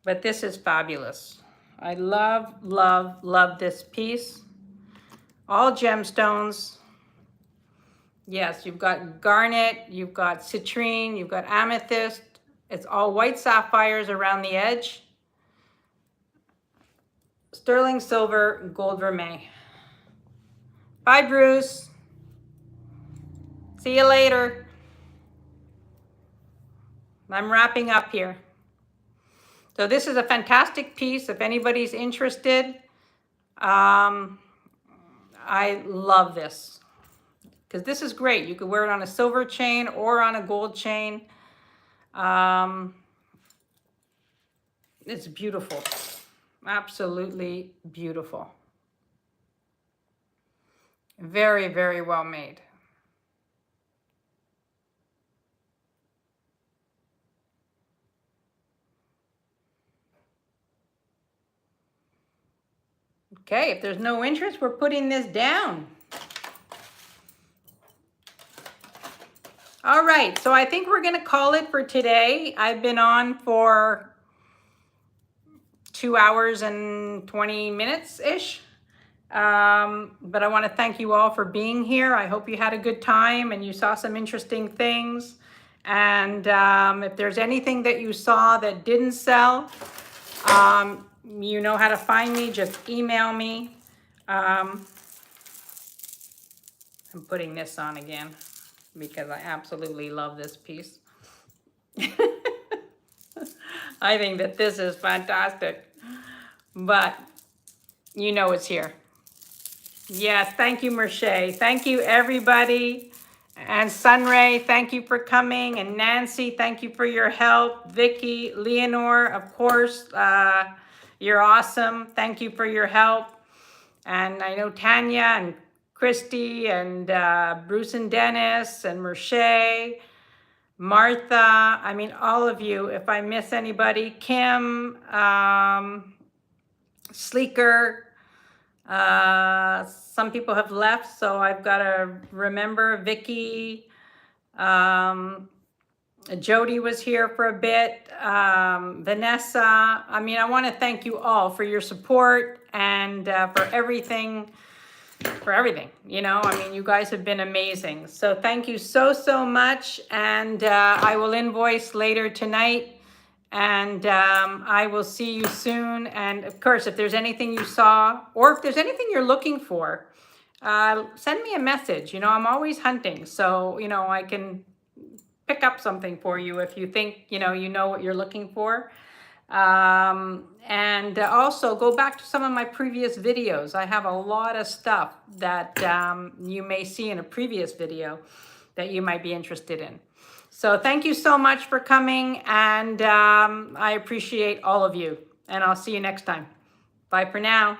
But this is fabulous. I love, love, love this piece. All gemstones. Yes, you've got garnet, you've got citrine, you've got amethyst. It's all white sapphires around the edge. Sterling silver, gold vermeil. Bye, Bruce. See you later. I'm wrapping up here. So this is a fantastic piece. If anybody's interested, I love this because this is great. You could wear it on a silver chain or on a gold chain. It's beautiful. Absolutely beautiful. Very, very well made. Okay, if there's no interest, we're putting this down. All right, so I think we're gonna call it for today. I've been on for 2 hours and 20 minutes-ish. But I want to thank you all for being here. I hope you had a good time and you saw some interesting things. And if there's anything that you saw that didn't sell, you know how to find me. Just email me. I'm putting this on again because I absolutely love this piece. I think that this is fantastic. But you know it's here. Yes, thank you, Merche. Thank you, everybody. And Sunray, thank you for coming. And Nancy, thank you for your help. Vicky, Leonore, of course, you're awesome. Thank you for your help. And I know Tanya and Christy and Bruce and Dennis and Merche, Martha, I mean, all of you. If I miss anybody, Kim, Sleeker, some people have left, so I've got to remember. Vicky, Jody was here for a bit, Vanessa. I mean, I want to thank you all for your support and for everything, you know. I mean, you guys have been amazing. So thank you so much. And I will invoice later tonight. And I will see you soon. And of course, if there's anything you saw or if there's anything you're looking for, send me a message. You know, I'm always hunting. So, you know, I can pick up something for you if you think, you know what you're looking for. And also go back to some of my previous videos. I have a lot of stuff that you may see in a previous video that you might be interested in. So thank you so much for coming, and I appreciate all of you, and I'll see you next time. Bye for now.